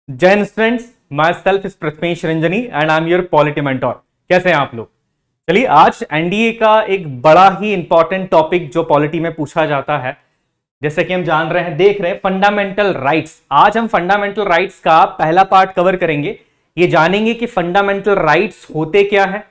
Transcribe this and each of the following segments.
जय Hind students, my self is Prathamesh Ranjani and I am your polity mentor. कैसे हैं आप लोग? चलिए, आज एनडीए का एक बड़ा ही इंपॉर्टेंट टॉपिक जो पॉलिटी में पूछा जाता है, जैसे कि हम जान रहे हैं, देख रहे हैं, फंडामेंटल राइट्स। आज हम फंडामेंटल राइट्स का पहला पार्ट कवर करेंगे। ये जानेंगे कि फंडामेंटल राइट्स होते क्या है,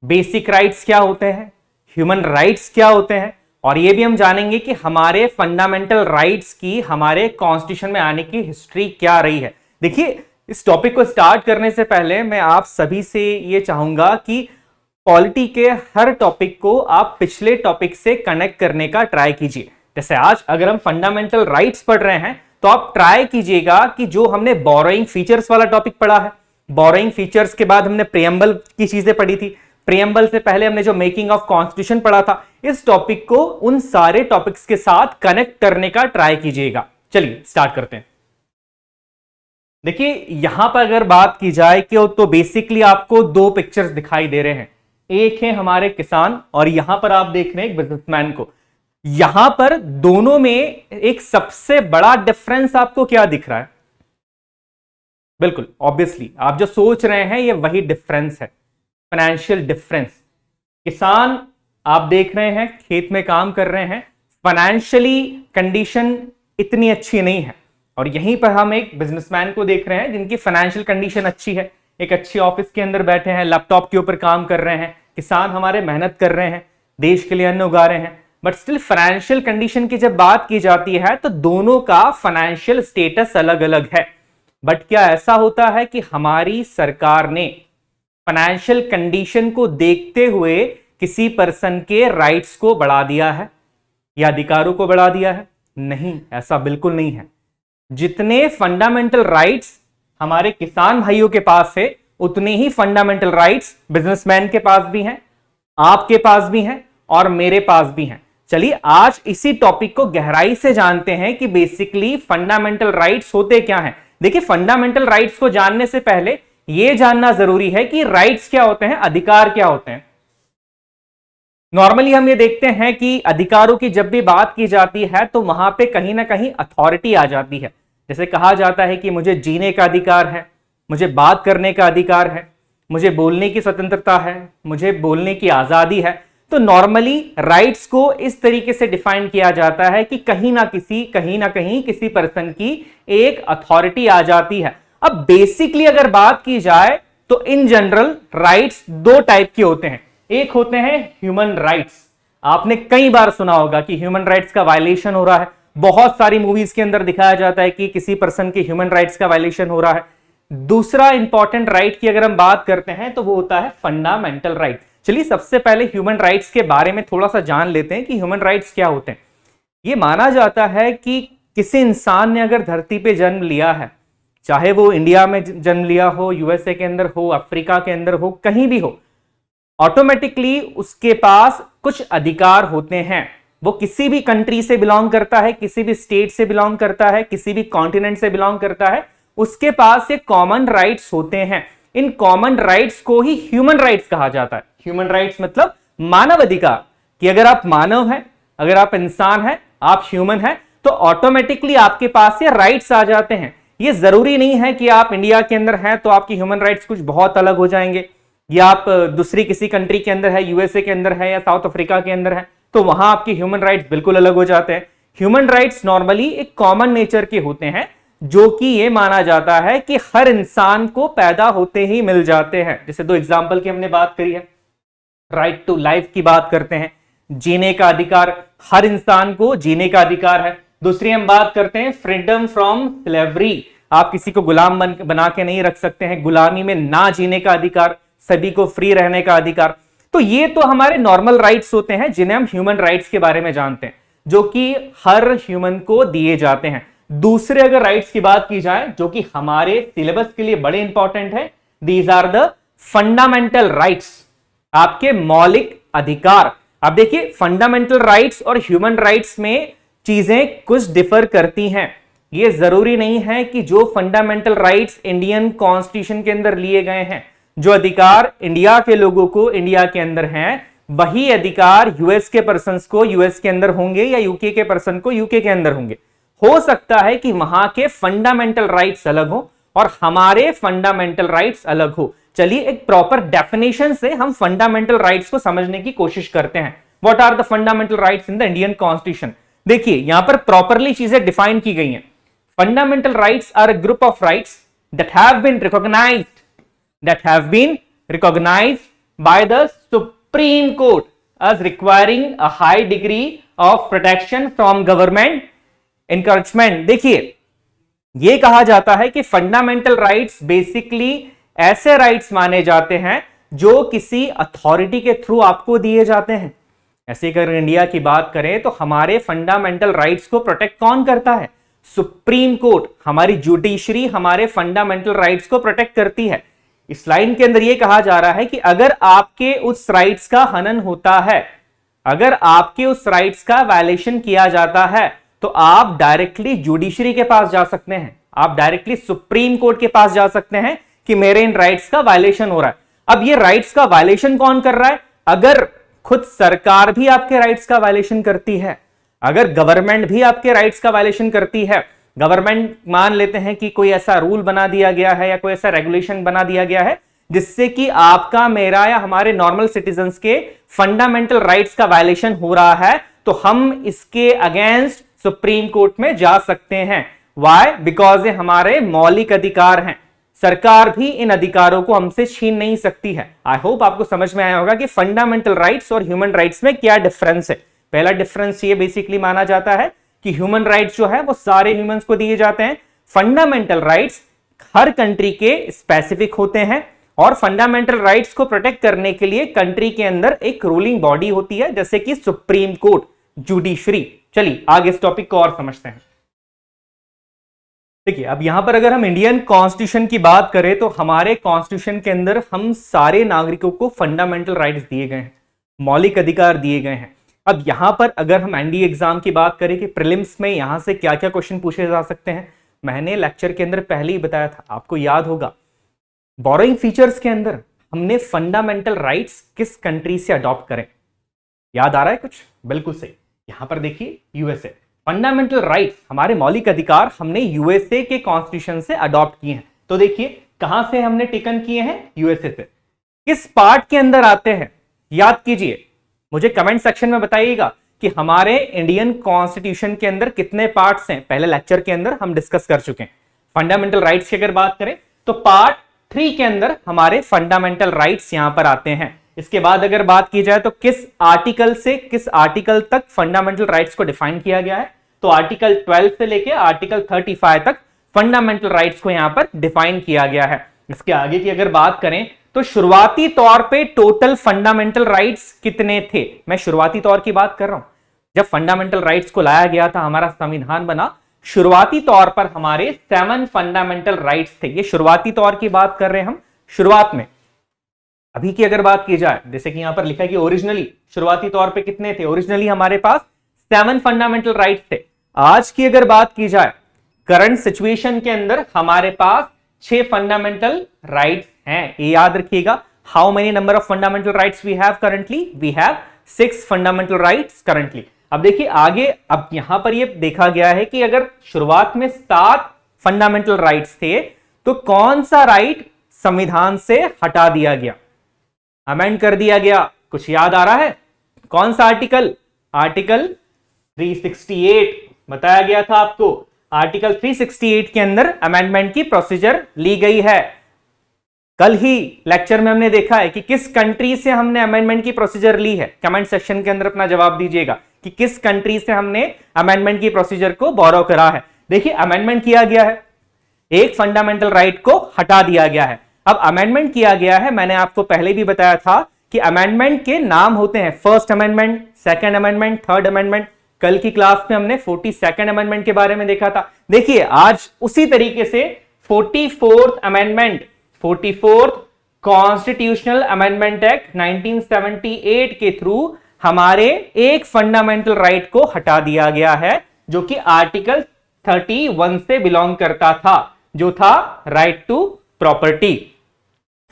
बेसिक राइट्स क्या होते हैं, ह्यूमन राइट्स क्या होते हैं, और ये भी हम जानेंगे कि हमारे फंडामेंटल राइट्स की हमारे कॉन्स्टिट्यूशन में आने की हिस्ट्री क्या रही है। देखिए, इस टॉपिक को स्टार्ट करने से पहले मैं आप सभी से ये चाहूंगा कि पॉलिटी के हर टॉपिक को आप पिछले टॉपिक से कनेक्ट करने का ट्राई कीजिए। जैसे आज अगर हम फंडामेंटल राइट्स पढ़ रहे हैं तो आप ट्राई कीजिएगा कि जो हमने बोरोइंग फीचर्स वाला टॉपिक पढ़ा है, बोरोइंग फीचर्स के बाद हमने प्रीएम्बल की चीजें पढ़ी थी, प्रीएम्बल से पहले हमने जो मेकिंग ऑफ कॉन्स्टिट्यूशन पढ़ा था, इस टॉपिक को उन सारे टॉपिक्स के साथ कनेक्ट करने का ट्राई कीजिएगा। चलिए स्टार्ट करते हैं। देखिए, यहां पर अगर बात की जाए कि तो बेसिकली आपको दो पिक्चर्स दिखाई दे रहे हैं। एक है हमारे किसान और यहां पर आप देख रहे हैं एक बिजनेसमैन को। यहां पर दोनों में एक सबसे बड़ा डिफरेंस आपको क्या दिख रहा है? बिल्कुल ऑब्वियसली आप जो सोच रहे हैं ये वही डिफरेंस है, फाइनेंशियल डिफरेंस। किसान आप देख रहे हैं खेत में काम कर रहे हैं, फाइनेंशियली कंडीशन इतनी अच्छी नहीं है, और यहीं पर हम एक बिजनेसमैन को देख रहे हैं जिनकी फाइनेंशियल कंडीशन अच्छी है, एक अच्छी ऑफिस के अंदर बैठे हैं, लैपटॉप के ऊपर काम कर रहे हैं। किसान हमारे मेहनत कर रहे हैं, देश के लिए अन्न उगा रहे हैं, बट स्टिल फाइनेंशियल कंडीशन की जब बात की जाती है तो दोनों का फाइनेंशियल स्टेटस अलग अलग है। बट क्या ऐसा होता है कि हमारी सरकार ने फाइनेंशियल कंडीशन को देखते हुए किसी पर्सन के राइट्स को बढ़ा दिया है या अधिकारों को बढ़ा दिया है? नहीं, ऐसा बिल्कुल नहीं है। जितने फंडामेंटल राइट्स हमारे किसान भाइयों के पास है, उतने ही फंडामेंटल राइट्स बिजनेसमैन के पास भी हैं, आपके पास भी हैं और मेरे पास भी हैं। चलिए आज इसी टॉपिक को गहराई से जानते हैं कि बेसिकली फंडामेंटल राइट्स होते क्या हैं। देखिए, फंडामेंटल राइट्स को जानने से पहले यह जानना जरूरी है कि राइट्स क्या होते हैं, अधिकार क्या होते हैं। नॉर्मली हम ये देखते हैं कि अधिकारों की जब भी बात की जाती है तो वहां पे कहीं ना कहीं अथॉरिटी आ जाती है। जैसे कहा जाता है कि मुझे जीने का अधिकार है, मुझे बात करने का अधिकार है, मुझे बोलने की स्वतंत्रता है, मुझे बोलने की आजादी है। तो नॉर्मली राइट्स को इस तरीके से डिफाइन किया जाता है कि कहीं ना कहीं किसी पर्सन की एक अथॉरिटी आ जाती है। अब बेसिकली अगर बात की जाए तो इन जनरल राइट्स दो टाइप के होते हैं। एक होते हैं ह्यूमन राइट्स। आपने कई बार सुना होगा कि ह्यूमन राइट्स का वायलेशन हो रहा है, बहुत सारी मूवीज के अंदर दिखाया जाता है कि किसी पर्सन के ह्यूमन राइट्स का वायलेशन हो रहा है। दूसरा इंपॉर्टेंट राइट की अगर हम बात करते हैं तो वो होता है फंडामेंटल राइट। चलिए सबसे पहले ह्यूमन राइट्स के बारे में थोड़ा सा जान लेते हैं कि ह्यूमन राइट्स क्या होते हैं। ये माना जाता है कि किसी इंसान ने अगर धरती पे जन्म लिया है, चाहे वो इंडिया में जन्म लिया हो, यूएसए के अंदर हो, अफ्रीका के अंदर हो, कहीं भी हो, ऑटोमेटिकली उसके पास कुछ अधिकार होते हैं। वो किसी भी कंट्री से बिलोंग करता है, किसी भी स्टेट से बिलोंग करता है, किसी भी कॉन्टिनेंट से बिलोंग करता है, उसके पास ये कॉमन राइट्स होते हैं। इन कॉमन राइट्स को ही ह्यूमन राइट्स कहा जाता है। ह्यूमन राइट्स मतलब मानव अधिकार, कि अगर आप मानव हैं, अगर आप इंसान हैं, आप ह्यूमन हैं, तो ऑटोमेटिकली आपके पास ये राइट्स आ जाते हैं। ये जरूरी नहीं है कि आप इंडिया के अंदर हैं तो आपकी ह्यूमन राइट्स कुछ बहुत अलग हो जाएंगे, या आप दूसरी किसी कंट्री के अंदर है, यूएसए के अंदर है या साउथ अफ्रीका के अंदर है, तो वहां आपकी ह्यूमन राइट्स बिल्कुल अलग हो जाते हैं। ह्यूमन राइट्स नॉर्मली एक कॉमन नेचर के होते हैं, जो कि यह माना जाता है कि हर इंसान को पैदा होते ही मिल जाते हैं। जैसे दो एग्जांपल की हमने बात करी है, राइट टू लाइफ की बात करते हैं, जीने का अधिकार, हर इंसान को जीने का अधिकार है। दूसरी हम बात करते हैं फ्रीडम फ्रॉम स्लेवरी, आप किसी को गुलाम बना के नहीं रख सकते हैं, गुलामी में ना जीने का अधिकार, सभी को फ्री रहने का अधिकार। तो ये तो हमारे नॉर्मल राइट्स होते हैं जिन्हें हम ह्यूमन राइट्स के बारे में जानते हैं, जो कि हर ह्यूमन को दिए जाते हैं। दूसरे अगर राइट्स की बात की जाए जो कि हमारे सिलेबस के लिए बड़े इंपॉर्टेंट है, these are the fundamental rights, आपके मौलिक अधिकार। अब देखिए, फंडामेंटल राइट्स और ह्यूमन राइट्स में चीजें कुछ डिफर करती हैं। ये जरूरी नहीं है कि जो फंडामेंटल राइट्स इंडियन कॉन्स्टिट्यूशन के अंदर लिए गए हैं, जो अधिकार इंडिया के लोगों को इंडिया के अंदर हैं, वही अधिकार यूएस के पर्संस को यूएस के अंदर होंगे या यूके के पर्सन को यूके के अंदर होंगे। हो सकता है कि वहां के फंडामेंटल राइट्स अलग हो, और हमारे फंडामेंटल राइट्स अलग हो। चलिए एक प्रॉपर डेफिनेशन से हम फंडामेंटल राइट्स को समझने की कोशिश करते हैं। What are the fundamental rights in the Indian constitution? देखिए यहां पर प्रॉपरली चीजें डिफाइन की गई हैं। Fundamental rights are a group of rights that have been recognised by the Supreme Court as requiring a high degree of protection from government encouragement। देखिए ये कहा जाता है कि फंडामेंटल राइट्स बेसिकली ऐसे राइट्स माने जाते हैं जो किसी अथॉरिटी के थ्रू आपको दिए जाते हैं। ऐसे अगर इंडिया की बात करें तो हमारे फंडामेंटल राइट्स को प्रोटेक्ट कौन करता है? Supreme court. हमारी जुडिशरी हमारे फंडामेंटल राइट्स को प्रोटेक्ट करती है। इस लाइन के अंदर यह कहा जा रहा है कि अगर आपके उस राइट्स का हनन होता है, अगर आपके उस राइट्स का वायलेशन किया जाता है, तो आप डायरेक्टली जुडिशरी के पास जा सकते हैं, आप डायरेक्टली सुप्रीम कोर्ट के पास जा सकते हैं कि मेरे इन राइट्स का वायलेशन हो रहा है। अब ये राइट्स का वायलेशन कौन कर रहा है? अगर खुद सरकार भी आपके राइट्स का वायलेशन करती है, अगर गवर्नमेंट भी आपके राइट्स का वायलेशन करती है, गवर्नमेंट मान लेते हैं कि कोई ऐसा रूल बना दिया गया है या कोई ऐसा रेगुलेशन बना दिया गया है जिससे कि आपका, मेरा या हमारे नॉर्मल सिटीजन्स के फंडामेंटल राइट्स का वायलेशन हो रहा है, तो हम इसके अगेंस्ट सुप्रीम कोर्ट में जा सकते हैं। व्हाई? बिकॉज ये हमारे मौलिक अधिकार हैं, सरकार भी इन अधिकारों को हमसे छीन नहीं सकती है। आई होप आपको समझ में आया होगा कि फंडामेंटल राइट्स और ह्यूमन राइट्स में क्या डिफरेंस है। पहला डिफरेंस ये बेसिकली माना जाता है कि ह्यूमन राइट्स जो है वो सारे ह्यूमंस को दिए जाते हैं, फंडामेंटल राइट्स हर कंट्री के स्पेसिफिक होते हैं, और फंडामेंटल राइट्स को प्रोटेक्ट करने के लिए कंट्री के अंदर एक रूलिंग बॉडी होती है, जैसे कि सुप्रीम कोर्ट, जुडिशरी। चलिए आगे इस टॉपिक को और समझते हैं। देखिए अब यहां पर अगर हम इंडियन कॉन्स्टिट्यूशन की बात करें तो हमारे कॉन्स्टिट्यूशन के अंदर हम सारे नागरिकों को फंडामेंटल राइट्स दिए गए हैं, मौलिक अधिकार दिए गए हैं। अब यहां पर अगर हम एनडीए एग्जाम की बात करें कि प्रीलिम्स में यहां से क्या क्या क्वेश्चन पूछे जा सकते हैं, मैंने लेक्चर के अंदर पहले ही बताया था, आपको याद होगा। बोरोइंग फीचर्स के अंदर हमने फंडामेंटल राइट्स किस कंट्री से अडॉप्ट करें, याद आ रहा है कुछ? बिल्कुल सही। यहां पर देखिए यूएसए। फंडामेंटल राइट्स, हमारे मौलिक अधिकार, हमने यूएसए के कॉन्स्टिट्यूशन से अडॉप्ट किए हैं। तो देखिए कहां से हमने टेकन किए हैं? यूएसए से। किस पार्ट के अंदर आते हैं याद कीजिए, मुझे कमेंट सेक्शन में बताइएगा कि हमारे इंडियन कॉन्स्टिट्यूशन के अंदर कितने पार्ट्स हैं। पहले लेक्चर के अंदर हम डिस्कस कर चुके हैं। फंडामेंटल राइट्स की अगर बात करें तो पार्ट 3 के अंदर हमारे फंडामेंटल राइट्स यहां पर आते हैं। इसके बाद अगर बात की जाए तो किस आर्टिकल से किस आर्टिकल तक फंडामेंटल राइट्स को डिफाइन किया गया है, तो आर्टिकल 12 से लेकर आर्टिकल 35 तक फंडामेंटल राइट्स को यहां पर डिफाइन किया गया है। इसके आगे की अगर बात करें तो शुरुआती तौर पे टोटल फंडामेंटल राइट्स कितने थे? मैं शुरुआती तौर की बात कर रहा हूं। जब फंडामेंटल राइट्स को लाया गया था, हमारा संविधान बना, शुरुआती तौर पर हमारे 7 फंडामेंटल राइट्स थे। ये शुरुआती तौर की बात कर रहे हैं हम, शुरुआत में। अभी की अगर बात की जाए, जैसे कि यहां पर लिखा है कि ओरिजिनली शुरुआती तौर पे कितने थे? ओरिजिनली हमारे पास 7 फंडामेंटल राइट्स थे। आज की अगर बात की जाए, करंट सिचुएशन के अंदर हमारे पास 6 फंडामेंटल राइट्स हैं। ये याद रखिएगा। How many number of fundamental rights we have currently? We have 6 fundamental rights currently. अब देखिए आगे, अब यहां पर ये देखा गया है कि अगर शुरुआत में 7 फंडामेंटल राइट्स थे तो कौन सा राइट संविधान से हटा दिया गया, अमेंड कर दिया गया? कुछ याद आ रहा है? कौन सा आर्टिकल? आर्टिकल 368 बताया गया था आपको। आर्टिकल 368 के अंदर अमेंडमेंट की प्रोसीजर ली गई है। कल ही लेक्चर में हमने देखा है कि किस कंट्री से हमने अमेंडमेंट की प्रोसीजर ली है। कमेंट सेक्शन के अंदर अपना जवाब दीजिएगा कि किस कंट्री से हमने अमेंडमेंट की प्रोसीजर को बोरो करा है। देखिए अमेंडमेंट किया गया है, एक फंडामेंटल राइट को हटा दिया गया है। अब अमेंडमेंट किया गया है, मैंने आपको पहले भी बताया था कि अमेंडमेंट के नाम होते हैं first amendment, second amendment, third amendment. कल की क्लास में हमने 42nd अमेंडमेंट के बारे में देखा था। देखिए आज उसी तरीके से 44th amendment, 44th constitutional amendment act 1978 के थ्रू हमारे एक फंडामेंटल राइट को हटा दिया गया है, जो कि आर्टिकल 31 से बिलोंग करता था, जो था right to property.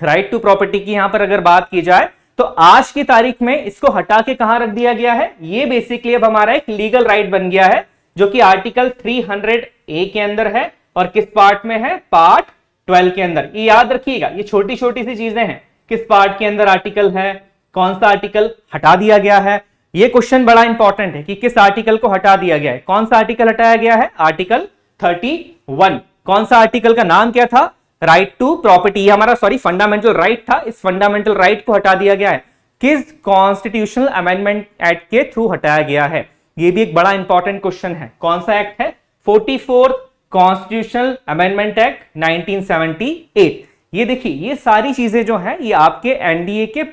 Right to property की यहां पर अगर बात की जाए तो आज की तारीख में इसको हटा के कहां रख दिया गया है? ये बेसिकली अब हमारा एक लीगल राइट बन गया है, जो कि आर्टिकल 300A के अंदर है। और किस पार्ट में है? पार्ट 12 के अंदर। ये याद रखिएगा, ये छोटी छोटी सी चीजें हैं, किस पार्ट के अंदर आर्टिकल है, कौन सा आर्टिकल हटा दिया गया है। ये क्वेश्चन बड़ा इंपॉर्टेंट है कि किस आर्टिकल को हटा दिया गया है, कौन सा आर्टिकल हटाया गया है, आर्टिकल 31। कौन सा आर्टिकल का नाम क्या था, राइट टू प्रॉपर्टी, हमारा सॉरी फंडामेंटल राइट था, इस फंडामेंटल राइट को हटा दिया गया है, किस कॉन्स्टिट्यूशनल अमेंडमेंट एक्ट के थ्रू हटाया गया है। ये भी एक बड़ा इंपॉर्टेंट क्वेश्चन है, कौन सा एक्ट है, 44th कॉन्स्टिट्यूशनल अमेंडमेंट एक्ट 1978। ये देखिए, ये सारी चीजें जो हैं ये आपके एनडीए के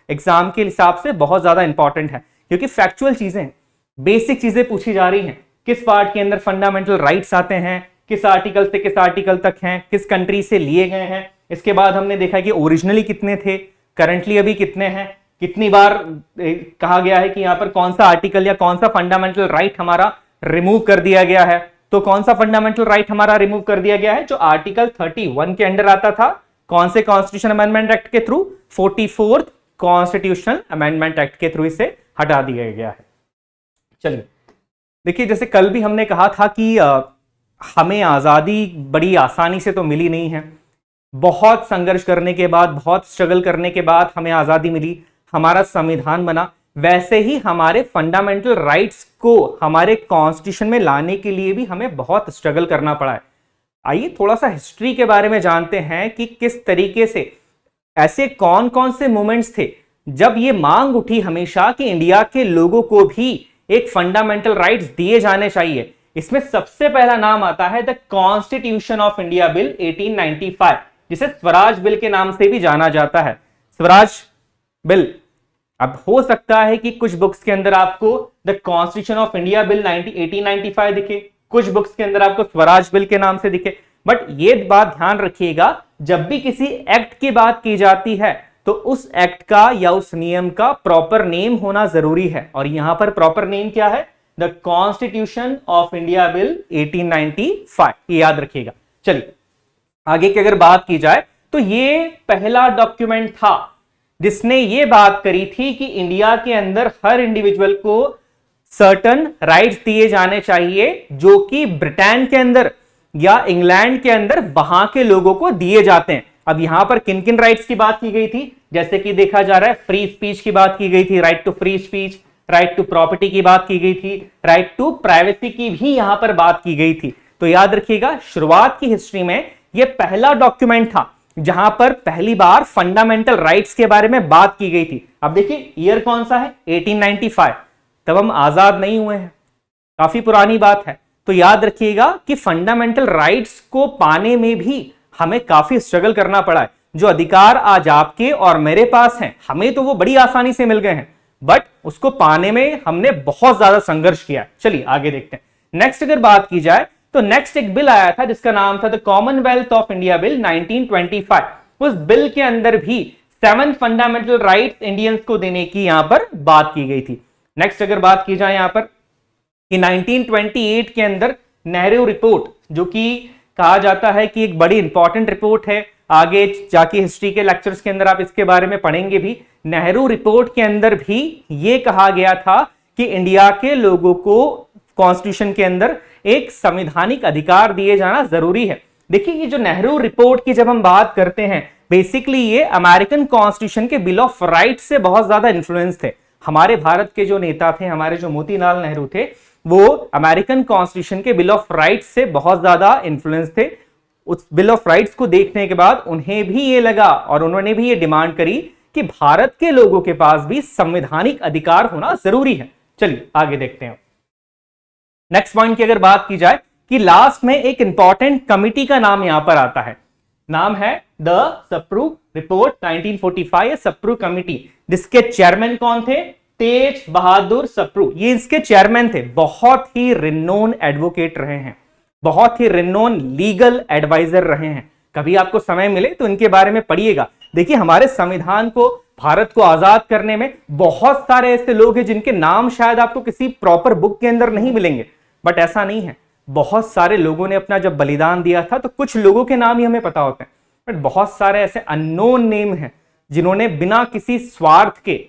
एग्जाम के हिसाब से बहुत ज्यादा इंपॉर्टेंट है, क्योंकि फैक्चुअल चीजें, बेसिक चीजें पूछी जा रही हैं। किस पार्ट के अंदर फंडामेंटल राइट्स आते हैं, किस आर्टिकल से किस आर्टिकल तक हैं, किस कंट्री से लिए गए हैं। इसके बाद हमने देखा कि ओरिजिनली कितने थे, करंटली अभी कितने हैं, कितनी बार कहा गया है कि यहां पर कौन सा आर्टिकल या कौन सा फंडामेंटल राइट हमारा रिमूव कर दिया गया है। तो कौन सा फंडामेंटल राइट हमारा रिमूव कर दिया गया है, जो आर्टिकल 31 के अंडर आता था, कौन से कॉन्स्टिट्यूशन अमेंडमेंट एक्ट के through, 44th constitutional amendment act के थ्रू इसे हटा दिया गया है। चलिए देखिए, जैसे कल भी हमने कहा था कि हमें आजादी बड़ी आसानी से तो मिली नहीं है, बहुत संघर्ष करने के बाद, बहुत स्ट्रगल करने के बाद हमें आजादी मिली, हमारा संविधान बना। वैसे ही हमारे फंडामेंटल राइट्स को हमारे कॉन्स्टिट्यूशन में लाने के लिए भी हमें बहुत स्ट्रगल करना पड़ा है। आइए थोड़ा सा हिस्ट्री के बारे में जानते हैं कि किस तरीके से, ऐसे कौन कौन से मोमेंट्स थे जब ये मांग उठी हमेशा कि इंडिया के लोगों को भी एक फंडामेंटल राइट्स दिए जाने चाहिए। इसमें सबसे पहला नाम आता है the constitution of India bill 1895, जिसे स्वराज बिल के नाम से भी जाना जाता है। स्वराज बिल, अब हो सकता है कि कुछ बुक्स के अंदर आपको the constitution of India bill 1895 दिखे, कुछ बुक्स के अंदर आपको स्वराज बिल के नाम से दिखे, बट ये बात ध्यान रखिएगा, जब भी किसी एक्ट की बात की जाती है तो उस एक्ट का या उस नियम का प्रॉपर नेम होना जरूरी है। और यहां पर प्रॉपर नेम क्या है, the constitution of India bill 1895, ये याद रखिएगा। चलिए आगे की अगर बात की जाए तो ये पहला डॉक्यूमेंट था जिसने ये बात करी थी कि इंडिया के अंदर हर इंडिविजुअल को सर्टन राइट्स दिए जाने चाहिए जो कि ब्रिटेन के अंदर या इंग्लैंड के अंदर वहां के लोगों को दिए जाते हैं। अब यहां पर किन किन राइट्स की बात की गई थी, जैसे कि देखा जा रहा है फ्री स्पीच की बात की गई थी, right to free speech, right to property की बात की गई थी, राइट टू प्राइवेसी की भी यहां पर बात की गई थी। तो याद रखिएगा, शुरुआत की हिस्ट्री में यह पहला डॉक्यूमेंट था जहां पर पहली बार फंडामेंटल राइट्स के बारे में बात की गई थी। अब देखिए ईयर कौन सा है, 1895, तब हम आजाद नहीं हुए हैं, काफी पुरानी बात है। तो याद रखिएगा कि फंडामेंटल राइट्स को पाने में भी हमें काफी स्ट्रगल करना पड़ा है। जो अधिकार आज आपके और मेरे पास हैं, हमें तो वो बड़ी आसानी से मिल गए हैं, बट उसको पाने में हमने बहुत ज्यादा संघर्ष किया। चलिए आगे देखते हैं। नेक्स्ट अगर बात की जाए तो नेक्स्ट एक बिल आया था जिसका नाम था the Commonwealth of India bill 1925। उस बिल के अंदर भी 7 फंडामेंटल राइट्स इंडियंस को देने की यहां पर बात की गई थी। नेक्स्ट अगर बात की जाए यहां पर कि 1928 के अंदर नेहरू रिपोर्ट, जो कि कहा जाता है कि एक बड़ी इंपॉर्टेंट रिपोर्ट है, आगे जाके हिस्ट्री के लेक्चर्स के अंदर आप इसके बारे में पढ़ेंगे भी। नेहरू रिपोर्ट के अंदर भी यह कहा गया था कि इंडिया के लोगों को कॉन्स्टिट्यूशन के अंदर एक संवैधानिक अधिकार दिए जाना जरूरी है। देखिए ये जो नेहरू रिपोर्ट की जब हम बात करते हैं, बेसिकली ये अमेरिकन कॉन्स्टिट्यूशन के बिल ऑफ राइट्स से बहुत ज्यादा इन्फ्लुएंस थे। हमारे भारत के जो नेता थे, हमारे जो मोतीलाल नेहरू थे, वो अमेरिकन कॉन्स्टिट्यूशन के बिल ऑफ राइट्स से बहुत ज्यादा इन्फ्लुएंस थे। उस बिल ऑफ राइट्स को देखने के बाद उन्हें भी ये लगा और उन्होंने भी ये डिमांड करी कि भारत के लोगों के पास भी संवैधानिक अधिकार होना जरूरी है। चलिए आगे देखते हैं। नेक्स्ट पॉइंट की अगर बात की जाए कि लास्ट में एक इंपॉर्टेंट कमिटी का नाम यहां पर आता है, नाम है the Sapru report 1945 Sapru committee, जिसके चेयरमैन कौन थे, तेज बहादुर सप्रू, ये इसके चेयरमैन थे। बहुत ही रिनोन एडवोकेट रहे हैं, बहुत ही रिनोन लीगल एडवाइजर रहे हैं। कभी आपको समय मिले तो इनके बारे में पढ़िएगा। देखिए हमारे संविधान को, भारत को आजाद करने में बहुत सारे ऐसे लोग हैं जिनके नाम शायद आपको किसी प्रॉपर बुक के अंदर नहीं मिलेंगे, बट ऐसा नहीं है। बहुत सारे लोगों ने अपना जब बलिदान दिया था तो कुछ लोगों के नाम ही हमें पता होते हैं, बट बहुत सारे ऐसे अननोन नेम हैं जिन्होंने बिना किसी स्वार्थ के,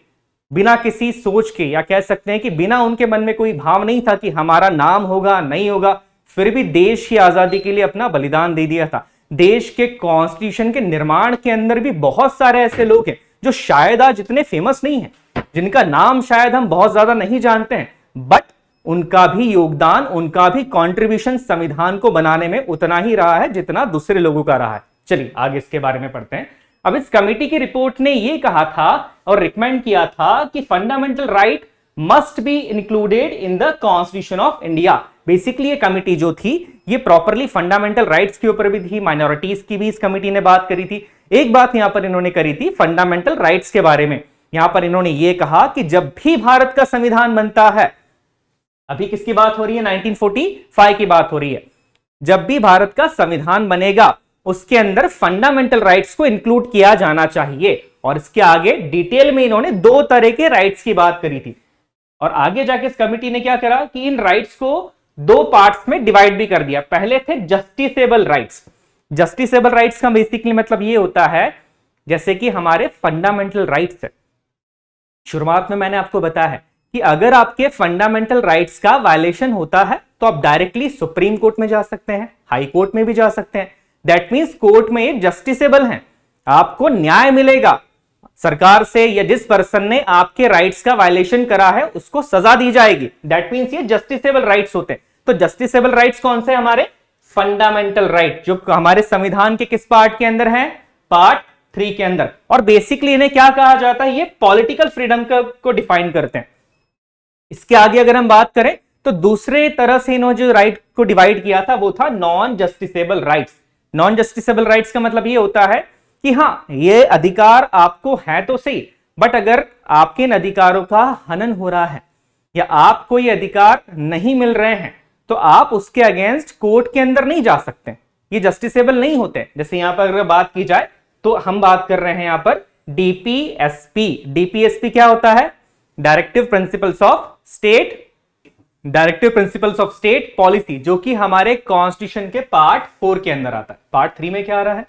बिना किसी सोच के, या कह सकते हैं कि बिना उनके मन में कोई भाव नहीं था कि हमारा नाम होगा नहीं होगा, फिर भी देश की आजादी के लिए अपना बलिदान दे दिया था। देश के कॉन्स्टिट्यूशन के निर्माण के अंदर भी बहुत सारे ऐसे लोग हैं जो शायद आज इतने फेमस नहीं हैं, जिनका नाम शायद हम बहुत ज्यादा नहीं जानते हैं, बट उनका भी योगदान, उनका भी कंट्रीब्यूशन संविधान को बनाने में उतना ही रहा है जितना दूसरे लोगों का रहा है। चलिए आगे इसके बारे में पढ़ते हैं। अब इस कमेटी की रिपोर्ट ने यह कहा था और रिकमेंड किया था कि fundamental right must be included in the constitution of India. Basically ये कमेटी जो थी ये प्रॉपरली फंडामेंटल राइट्स के ऊपर भी थी, माइनॉरिटीज की भी इस कमेटी ने बात करी थी। एक बात यहां पर इन्होंने करी थी फंडामेंटल राइट्स के बारे में। यहां पर इन्होंने ये कहा कि जब भी भारत का संविधान बनता है, अभी किसकी बात हो रही है, 1945 की बात हो रही है, जब भी भारत का संविधान बनेगा उसके अंदर फंडामेंटल राइट्स को इंक्लूड किया जाना चाहिए। और इसके आगे डिटेल में इन्होंने दो तरह के राइट्स की बात करी थी। और आगे जाके इस कमेटी ने क्या करा कि इन राइट्स को दो पार्ट्स में डिवाइड भी कर दिया। पहले थे जस्टिसेबल राइट्स। जस्टिसेबल राइट्स का बेसिकली मतलब ये होता है जैसे कि हमारे फंडामेंटल राइट्स है। शुरुआत में मैंने आपको बताया है कि अगर आपके फंडामेंटल राइट्स का वायलेशन होता है तो आप डायरेक्टली सुप्रीम कोर्ट में जा सकते हैं, हाई कोर्ट में भी जा सकते हैं। दैट मीन्स कोर्ट में ये जस्टिसेबल हैं, आपको न्याय मिलेगा सरकार से, या जिस पर्सन ने आपके राइट्स का वायलेशन करा है उसको सजा दी जाएगी। दैट मीन्स ये जस्टिसेबल राइट्स होते हैं। तो जस्टिसेबल राइट्स कौन से हमारे, फंडामेंटल राइट, जो हमारे संविधान के किस पार्ट के अंदर है, पार्ट 3 के अंदर। और बेसिकली इन्हें क्या कहा जाता है, ये पॉलिटिकल फ्रीडम को डिफाइन करते हैं। इसके आगे अगर हम बात करें तो दूसरे तरह से इन्होंने जो राइट को डिवाइड किया था वो था non justiciable rights. Non justiciable rights का मतलब ये होता है कि हाँ ये अधिकार आपको है तो सही, बट अगर आपके इन अधिकारों का हनन हो रहा है या आपको ये अधिकार नहीं मिल रहे हैं तो आप उसके अगेंस्ट कोर्ट के अंदर नहीं जा सकते, ये जस्टिसेबल नहीं होते। जैसे यहां पर अगर बात की जाए तो हम बात कर रहे हैं यहां पर डीपीएसपी। डीपीएसपी क्या होता है, directive principles of state, directive principles of state policy, जो कि हमारे कॉन्स्टिट्यूशन के पार्ट 4 के अंदर आता है। पार्ट 3 में क्या आ रहा है,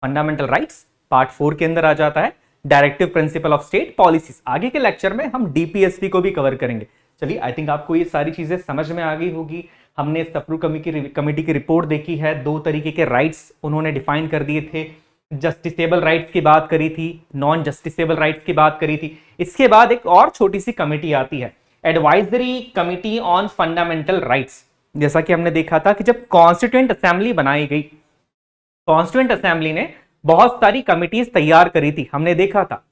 फंडामेंटल राइट्स, पार्ट 4 के अंदर आ जाता है directive principle of state policies. आगे के लेक्चर में हम डीपीएसपी को भी कवर करेंगे। चलिए आई थिंक आपको ये सारी चीजें समझ में आ गई होगी। हमने सप्रू कमेटी की रिपोर्ट देखी है, दो तरीके के राइट्स उन्होंने डिफाइन कर दिए थे। जस्टिसेबल राइट्स की बात करी थी, नॉन जस्टिसेबल राइट्स की बात करी थी। इसके बाद एक और छोटी सी कमेटी आती है, advisory committee on fundamental rights. जैसा कि हमने देखा था कि जब कॉन्स्टिट्यूएंट असेंबली बनाई गई, कॉन्स्टिट्यूएंट असेंबली ने बहुत सारी कमिटीज तैयार करी थी। हमने देखा था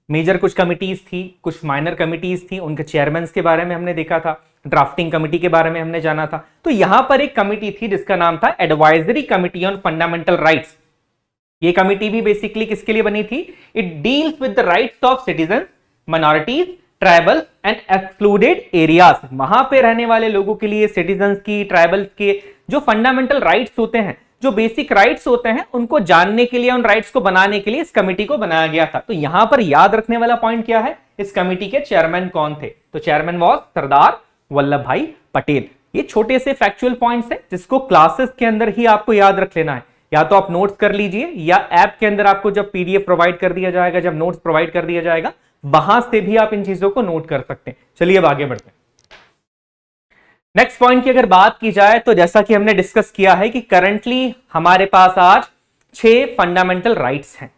मेजर कुछ कमिटीज थी, कुछ माइनर कमिटीज थी, उनके चेयरमैन के बारे में हमने देखा था, ड्राफ्टिंग कमिटी के बारे में हमने जाना था। तो यहां पर एक कमिटी थी जिसका नाम था advisory committee on fundamental rights. ये कमिटी भी बेसिकली किसके लिए बनी थी, it deals with the rights of citizen, minorities, tribal and excluded areas. वहां पे रहने वाले लोगों के लिए, सिटीजन्स की, ट्राइबल्स के जो फंडामेंटल राइट्स होते हैं, जो बेसिक राइट्स होते हैं, उनको जानने के लिए, उन राइट्स को बनाने के लिए इस कमेटी को बनाया गया था। तो यहां पर याद रखने वाला पॉइंट क्या है, इस कमेटी के चेयरमैन कौन थे, तो चेयरमैन वाज सरदार वल्लभ भाई पटेल। ये छोटे से फैक्चुअल पॉइंट्स है जिसको क्लासेस के अंदर ही आपको याद रख लेना है, या तो आप नोट्स कर लीजिए या ऐप के अंदर आपको जब पीडीएफ प्रोवाइड कर दिया जाएगा, जब नोट्स प्रोवाइड कर दिया जाएगा, वहां से भी आप इन चीजों को नोट कर सकते हैं। चलिए अब आगे बढ़ते हैं। नेक्स्ट पॉइंट की अगर बात की जाए तो जैसा कि हमने डिस्कस किया है कि करंटली हमारे पास आज 6 फंडामेंटल राइट्स हैं,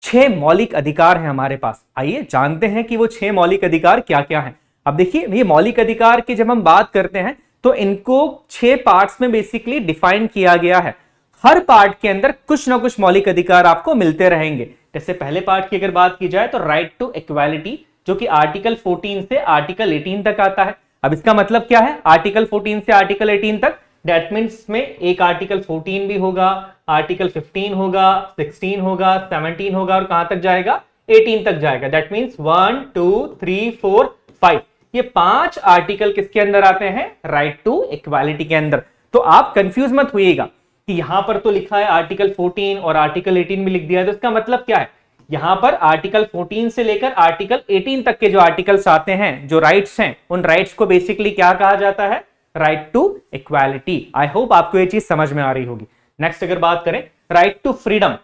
6 मौलिक अधिकार हैं हमारे पास। आइए जानते हैं कि वो 6 मौलिक अधिकार क्या क्या हैं। अब देखिए ये मौलिक अधिकार की जब हम बात करते हैं तो इनको 6 पार्ट्स में बेसिकली डिफाइन किया गया है। हर पार्ट के अंदर कुछ ना कुछ मौलिक अधिकार आपको मिलते रहेंगे। जैसे पहले पार्ट की अगर बात की जाए तो राइट टू इक्वालिटी, जो कि आर्टिकल 14 से आर्टिकल 18 तक आता है। अब इसका मतलब क्या है, आर्टिकल 14 से आर्टिकल 18 तक, दैट मींस में एक आर्टिकल 14 भी होगा, आर्टिकल 15 होगा, 16 होगा, 17 होगा और कहां तक जाएगा, 18 तक जाएगा। दैट मींस 1 2 3 4 5, ये 5 आर्टिकल किसके अंदर आते हैं, राइट टू इक्वालिटी के अंदर। तो आप कंफ्यूज मत होइएगा कि यहां पर तो लिखा है आर्टिकल 14 और आर्टिकल 18 भी लिख दिया है, तो इसका मतलब क्या है, यहां पर आर्टिकल 14 से लेकर आर्टिकल 18 तक के जो आर्टिकल्स आते हैं, जो राइट्स हैं, उन राइट्स को बेसिकली क्या कहा जाता है, right to equality. I hope आपको ये चीज समझ में आ रही होगी। नेक्स्ट अगर बात करें right to freedom,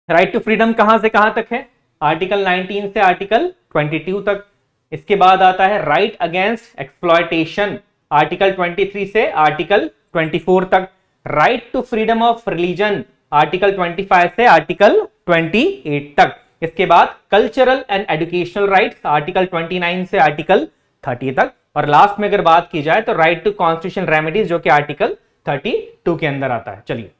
right to freedom कहां से कहां तक है, आर्टिकल 19 से आर्टिकल 22 तक। इसके बाद आता है राइट अगेंस्ट एक्सप्लॉयटेशन, आर्टिकल 23 से आर्टिकल 24 तक। Right to freedom of religion article 25 से आर्टिकल 28 तक। इसके बाद cultural and educational rights article 29 से आर्टिकल 30 तक। और लास्ट में अगर बात की जाए तो राइट टू कॉन्स्टिट्यूशन रेमेडीज जो कि आर्टिकल 32 के अंदर आता है। चलिए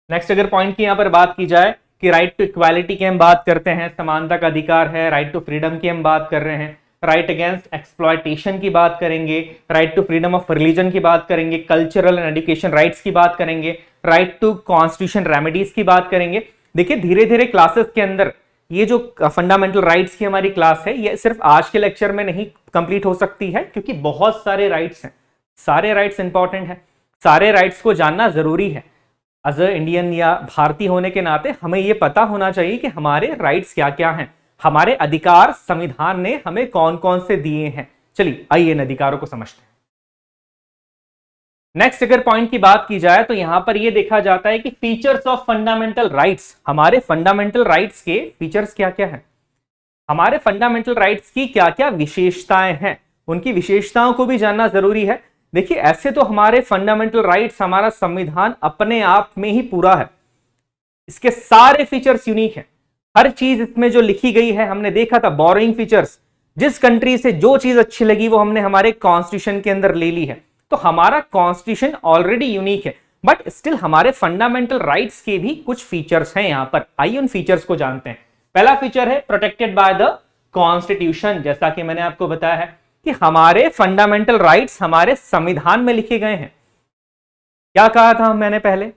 नेक्स्ट अगर पॉइंट की यहां पर बात की जाए कि राइट टू इक्वालिटी की हम बात करते हैं, समानता का अधिकार है, राइट टू फ्रीडम की हम बात कर रहे हैं, राइट अगेंस्ट एक्सप्लॉयटेशन की बात करेंगे, right to freedom of religion की बात करेंगे, कल्चरल एंड एजुकेशन राइट्स की बात करेंगे, राइट टू कॉन्स्टिट्यूशन रेमेडीज की बात करेंगे। देखिए धीरे धीरे क्लासेस के अंदर ये जो फंडामेंटल राइट्स की हमारी क्लास है ये सिर्फ आज के लेक्चर में नहीं कंप्लीट हो सकती है, क्योंकि बहुत सारे राइट्स हैं, सारे राइट्स इंपॉर्टेंट हैं, सारे राइट्स को जानना जरूरी है। एज अ इंडियन या भारतीय होने के नाते हमें यह पता होना चाहिए कि हमारे राइट्स क्या क्या हैं, हमारे अधिकार संविधान ने हमें कौन कौन से दिए हैं। चलिए आइए इन अधिकारों को समझते हैं। नेक्स्ट अगर पॉइंट की बात की जाए तो यहां पर यह देखा जाता है कि फीचर्स ऑफ फंडामेंटल राइट्स, हमारे फंडामेंटल राइट्स के फीचर्स क्या क्या हैं, हमारे फंडामेंटल राइट्स की क्या क्या विशेषताएं हैं, उनकी विशेषताओं को भी जानना जरूरी है। देखिए ऐसे तो हमारे फंडामेंटल राइट्स, हमारा संविधान अपने आप में ही पूरा है, इसके सारे फीचर्स यूनिक हैं, हर चीज इसमें जो लिखी गई है, हमने देखा था बोरोइंग फीचर्स, जिस कंट्री से जो चीज अच्छी लगी वो हमने हमारे कॉन्स्टिट्यूशन के अंदर ले ली है। तो हमारा कॉन्स्टिट्यूशन ऑलरेडी यूनिक है, बट स्टिल हमारे फंडामेंटल राइट्स के भी कुछ फीचर्स हैं यहां पर। आइए उन फीचर्स को जानते हैं। पहला फीचर है प्रोटेक्टेड बाय द कॉन्स्टिट्यूशन। जैसा कि मैंने आपको बताया है कि हमारे फंडामेंटल राइट्स हमारे संविधान में लिखे गए हैं। क्या कहा था मैंने पहले,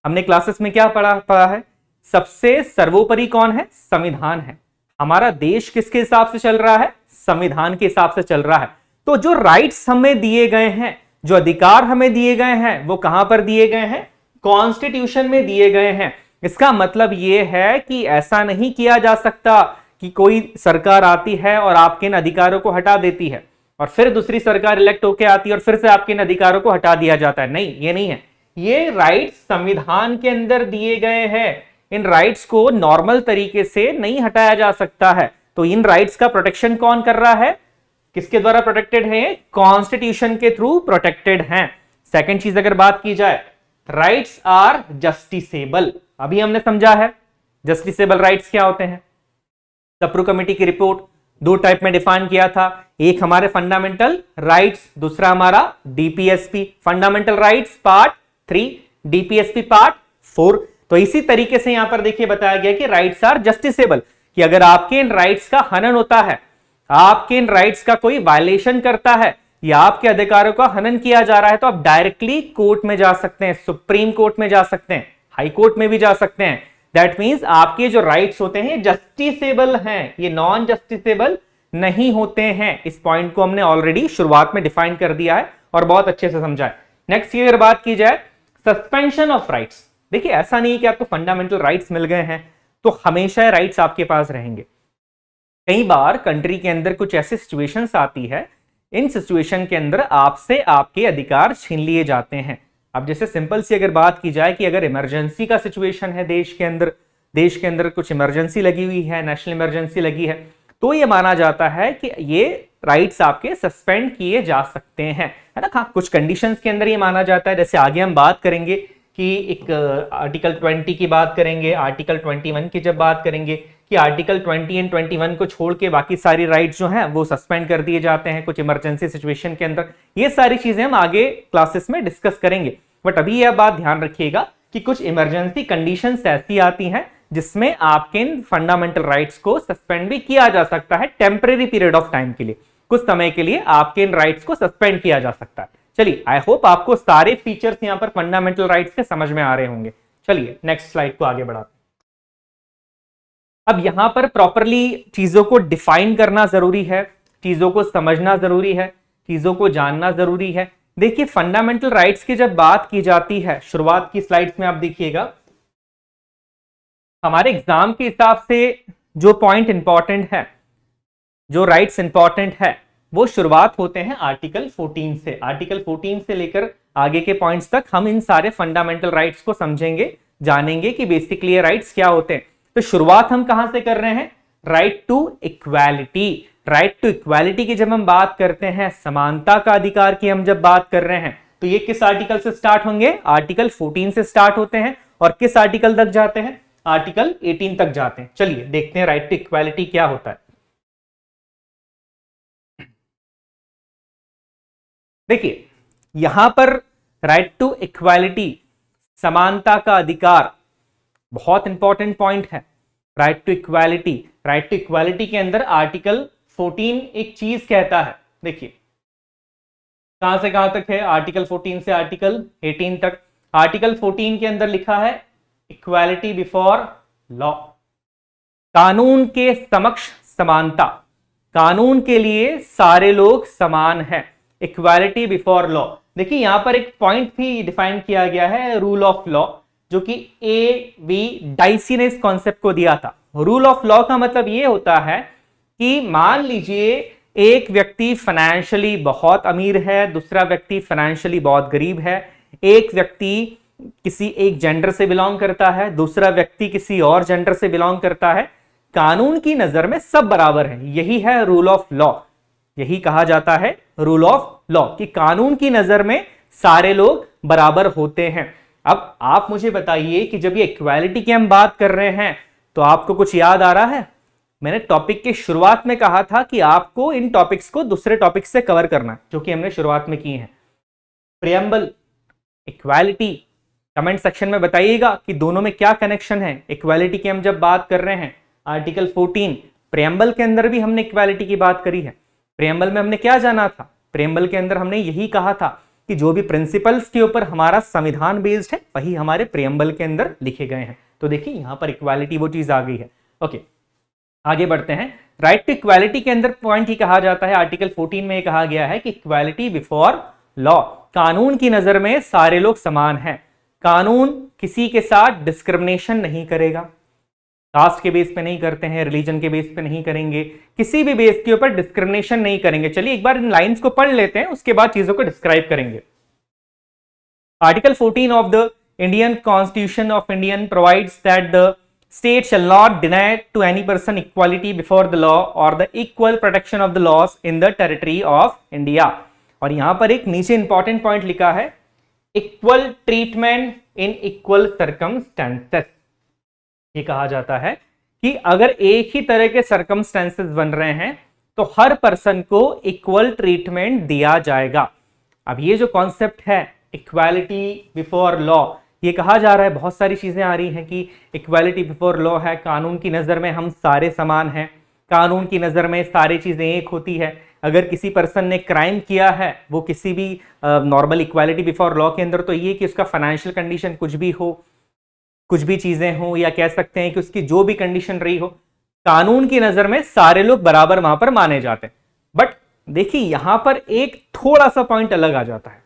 हमने क्लासेस में क्या पढ़ा है, सबसे सर्वोपरि कौन है, संविधान है। हमारा देश किसके हिसाब से चल रहा है, संविधान के हिसाब से चल रहा है। तो जो राइट्स हमें दिए गए हैं, जो अधिकार हमें दिए गए हैं, वो कहां पर दिए गए हैं, कॉन्स्टिट्यूशन में दिए गए हैं। इसका मतलब यह है कि ऐसा नहीं किया जा सकता कि कोई सरकार आती है और आपके इन अधिकारों को हटा देती है और फिर दूसरी सरकार इलेक्ट होकर आती है और फिर से आपके इन अधिकारों को हटा दिया जाता है। नहीं, ये नहीं है। ये राइट्स संविधान के अंदर दिए गए हैं, इन राइट्स को नॉर्मल तरीके से नहीं हटाया जा सकता है। तो इन राइट्स का प्रोटेक्शन कौन कर रहा है, किसके द्वारा प्रोटेक्टेड है, कॉन्स्टिट्यूशन के थ्रू प्रोटेक्टेड हैं। सेकंड चीज अगर बात की जाए, राइट्स आर जस्टिसेबल। अभी हमने समझा है जस्टिसेबल राइट्स क्या होते हैं। सप्रू कमेटी की रिपोर्ट दो टाइप में डिफाइन किया था, एक हमारे फंडामेंटल राइट्स, दूसरा हमारा DPSP, fundamental rights part 3, DPSP part 4। तो इसी तरीके से यहां पर देखिए बताया गया कि राइट्स आर जस्टिसेबल, कि अगर आपके इन राइट्स का हनन होता है, आपके इन राइट्स का कोई वायलेशन करता है या आपके अधिकारों का हनन किया जा रहा है, तो आप डायरेक्टली कोर्ट में जा सकते हैं, सुप्रीम कोर्ट में जा सकते हैं, हाई कोर्ट में भी जा सकते हैं। दैट मींस आपके जो राइट्स होते हैं जस्टिसेबल हैं, ये नॉन जस्टिसेबल नहीं होते हैं। इस पॉइंट को हमने ऑलरेडी शुरुआत में डिफाइन कर दिया है और बहुत अच्छे से समझा है। नेक्स्ट की अगर बात की जाए, सस्पेंशन ऑफ राइट्स। देखिए ऐसा नहीं है कि आपको फंडामेंटल राइट्स मिल गए हैं तो हमेशा राइट्स आपके पास रहेंगे। कई बार कंट्री के अंदर कुछ ऐसी सिचुएशंस आती है, इन सिचुएशन के अंदर आपसे आपके अधिकार छीन लिए जाते हैं। अब जैसे सिंपल सी अगर बात की जाए कि अगर इमरजेंसी का सिचुएशन है देश के अंदर कुछ इमरजेंसी लगी हुई है, नेशनल इमरजेंसी लगी है, तो ये माना जाता है कि ये राइट्स आपके सस्पेंड किए जा सकते हैं, है ना। हाँ, कुछ कंडीशंस के अंदर ये माना जाता है। जैसे आगे हम बात करेंगे कि एक आर्टिकल 20 की बात करेंगे, आर्टिकल 21 की जब बात करेंगे कि आर्टिकल 20 एंड 21 को छोड़ के बाकी सारी राइट्स जो हैं वो सस्पेंड कर दिए जाते हैं कुछ इमरजेंसी सिचुएशन के अंदर। ये सारी चीजें हम आगे क्लासेस में डिस्कस करेंगे, बट अभी यह बात ध्यान रखिएगा कि कुछ इमरजेंसी कंडीशंस ऐसी आती हैं जिसमें आपके इन फंडामेंटल राइट्स को सस्पेंड भी किया जा सकता है टेम्परेरी पीरियड ऑफ टाइम के लिए, कुछ समय के लिए आपके इन राइट्स को सस्पेंड किया जा सकता है। चलिए, आई होप आपको सारे फीचर्स यहां पर फंडामेंटल राइट्स के समझ में आ रहे होंगे। चलिए नेक्स्ट स्लाइड को आगे बढ़ाते हैं। अब यहां पर प्रॉपरली चीजों को डिफाइन करना जरूरी है, चीजों को समझना जरूरी है, चीजों को जानना जरूरी है। देखिए फंडामेंटल राइट्स की जब बात की जाती है, शुरुआत की स्लाइड्स में आप देखिएगा, हमारे एग्जाम के हिसाब से जो पॉइंट इंपॉर्टेंट है, जो राइट्स इंपॉर्टेंट है, वो शुरुआत होते हैं आर्टिकल 14 से। आर्टिकल 14 से लेकर आगे के पॉइंट्स तक हम इन सारे फंडामेंटल राइट्स को समझेंगे, जानेंगे कि बेसिकली ये राइट्स क्या होते हैं। तो शुरुआत हम कहां से कर रहे हैं, right to equality. Right to equality की जब हम बात करते हैं, समानता का अधिकार की हम जब बात कर रहे हैं, तो ये किस आर्टिकल से स्टार्ट होंगे? आर्टिकल 14 से स्टार्ट होते हैं और किस आर्टिकल तक जाते हैं? आर्टिकल 18 तक जाते हैं। चलिए देखते हैं राइट टू इक्वालिटी क्या होता है। देखिए यहां पर राइट टू इक्वालिटी, समानता का अधिकार, बहुत इंपॉर्टेंट पॉइंट है। Right to equality, right to equality के अंदर आर्टिकल 14 एक चीज कहता है। देखिए कहां से कहां तक है? आर्टिकल 14 से आर्टिकल 18 तक। आर्टिकल 14 के अंदर लिखा है इक्वालिटी बिफोर लॉ, कानून के समक्ष समानता, कानून के लिए सारे लोग समान हैं, इक्वालिटी बिफोर लॉ। देखिए यहां पर एक पॉइंट भी डिफाइन किया गया है, रूल ऑफ लॉ, जो कि A.V. डाइसी ने इस कॉन्सेप्ट को दिया था। रूल ऑफ लॉ का मतलब यह होता है कि मान लीजिए एक व्यक्ति फाइनेंशियली बहुत अमीर है, दूसरा व्यक्ति फाइनेंशियली बहुत गरीब है, एक व्यक्ति किसी एक जेंडर से बिलोंग करता है, दूसरा व्यक्ति किसी और जेंडर से बिलोंग करता है, कानून की नजर में सब बराबर है। यही है रूल ऑफ लॉ, यही कहा जाता है रूल ऑफ लॉ, कि कानून की नजर में सारे लोग बराबर होते हैं। अब आप मुझे बताइए कि जब ये इक्वालिटी की हम बात कर रहे हैं तो आपको कुछ याद आ रहा है? मैंने टॉपिक की शुरुआत में कहा था कि आपको इन टॉपिक्स को दूसरे टॉपिक से कवर करना है, जो कि हमने शुरुआत में किए हैं। प्रियम्बल, इक्वालिटी, कमेंट सेक्शन में बताइएगा कि दोनों में क्या कनेक्शन है। इक्वालिटी की हम जब बात कर रहे हैं आर्टिकल 14, प्रियम्बल के अंदर भी हमने इक्वालिटी की बात करी है। प्रियम्बल में हमने क्या जाना था? प्रियम्बल के अंदर हमने यही कहा था कि जो भी प्रिंसिपल्स के ऊपर हमारा संविधान बेस्ड है वही हमारे प्रियम्बल के अंदर लिखे गए हैं। तो देखिए यहां पर इक्वालिटी वो चीज आ गई है। ओके, आगे बढ़ते हैं। राइट टू इक्वालिटी के अंदर पॉइंट ही कहा जाता है, आर्टिकल 14 में कहा गया है कि इक्वालिटी बिफोर लॉ, कानून की नजर में सारे लोग समान हैं, कानून किसी के साथ डिस्क्रिमिनेशन नहीं करेगा, कास्ट के बेस पे नहीं करते हैं, रिलीजन के बेस पे नहीं करेंगे, किसी भी बेस के ऊपर डिस्क्रिमिनेशन नहीं करेंगे। चलिए एक बार इन लाइंस को पढ़ लेते हैं, उसके बाद चीजों को डिस्क्राइब करेंगे। Article 14 of the Indian constitution of Indian provides that the state shall not deny to any person equality before the law or the equal protection of the laws in the territory of India। और यहां पर एक नीचे important point लिखा है, equal treatment in equal circumstances. ये कहा जाता है कि अगर एक ही तरह के सर्कमस्टेंसेस बन रहे हैं तो हर पर्सन को इक्वल ट्रीटमेंट दिया जाएगा। अब ये जो कॉन्सेप्ट है इक्वालिटी बिफोर लॉ, ये कहा जा रहा है, बहुत सारी चीजें आ रही हैं कि इक्वालिटी बिफोर लॉ है, कानून की नजर में हम सारे समान हैं, कानून की नजर में सारी चीजें एक होती है। अगर किसी पर्सन ने क्राइम किया है, वो किसी भी नॉर्मल इक्वालिटी बिफोर लॉ के अंदर तो ये कि उसका फाइनेंशियल कंडीशन कुछ भी हो, कुछ भी चीजें हो, या कह सकते हैं कि उसकी जो भी कंडीशन रही हो, कानून की नजर में सारे लोग बराबर वहां पर माने जाते हैं। बट देखिए यहां पर एक थोड़ा सा पॉइंट अलग आ जाता है,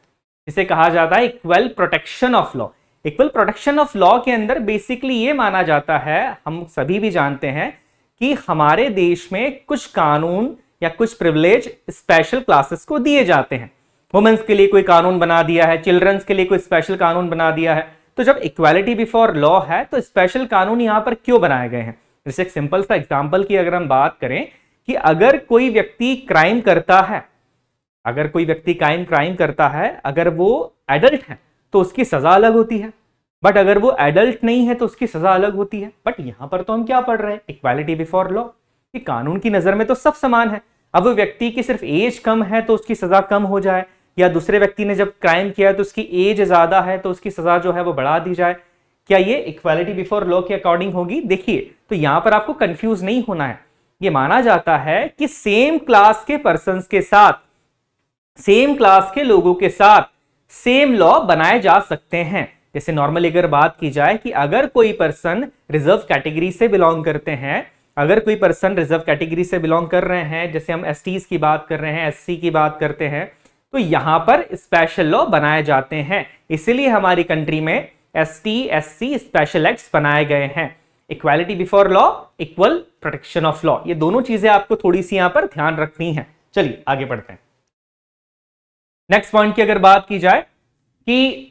जिसे कहा जाता है equal protection of law. Equal protection of law के अंदर बेसिकली ये माना जाता है, हम सभी भी जानते हैं कि हमारे देश में कुछ कानून या कुछ प्रिविलेज स्पेशल क्लासेस को दिए जाते हैं। वुमेन्स के लिए कोई कानून बना दिया है, चिल्ड्रंस के लिए कोई स्पेशल कानून बना दिया है। तो जब इक्वालिटी बिफोर लॉ है तो स्पेशल कानून यहां पर क्यों बनाए गए हैं? जैसे एक सिंपल सा एग्जाम्पल की अगर हम बात करें कि अगर कोई व्यक्ति क्राइम करता है, अगर कोई व्यक्ति क्राइम करता है, अगर वो एडल्ट है तो उसकी सजा अलग होती है, बट अगर वो एडल्ट नहीं है तो उसकी सजा अलग होती है। बट यहां पर तो हम क्या पढ़ रहे हैं? इक्वालिटी बिफोर लॉ, कि कानून की नजर में तो सब समान है। अब वो व्यक्ति की सिर्फ एज कम है तो उसकी सजा कम हो जाए, या दूसरे व्यक्ति ने जब क्राइम किया है तो उसकी एज ज्यादा है तो उसकी सजा जो है वो बढ़ा दी जाए, क्या ये इक्वालिटी बिफोर लॉ के अकॉर्डिंग होगी? देखिए तो यहां पर आपको कंफ्यूज नहीं होना है। ये माना जाता है कि सेम क्लास के पर्संस के साथ, सेम क्लास के लोगों के साथ सेम लॉ बनाए जा सकते हैं। जैसे नॉर्मली अगर बात की जाए कि अगर कोई पर्सन रिजर्व कैटेगरी से बिलोंग करते हैं, अगर कोई पर्सन रिजर्व कैटेगरी से बिलोंग कर रहे हैं, जैसे हम एसटीज की बात कर रहे हैं, एससी की बात करते हैं, तो यहां पर स्पेशल लॉ बनाए जाते हैं। इसीलिए हमारी कंट्री में एसटी एससी स्पेशल एक्ट्स बनाए गए हैं। Equality before law, equal protection of law, ये दोनों चीजें आपको थोड़ी सी यहां पर ध्यान रखनी है। चलिए आगे बढ़ते हैं। नेक्स्ट पॉइंट की अगर बात की जाए कि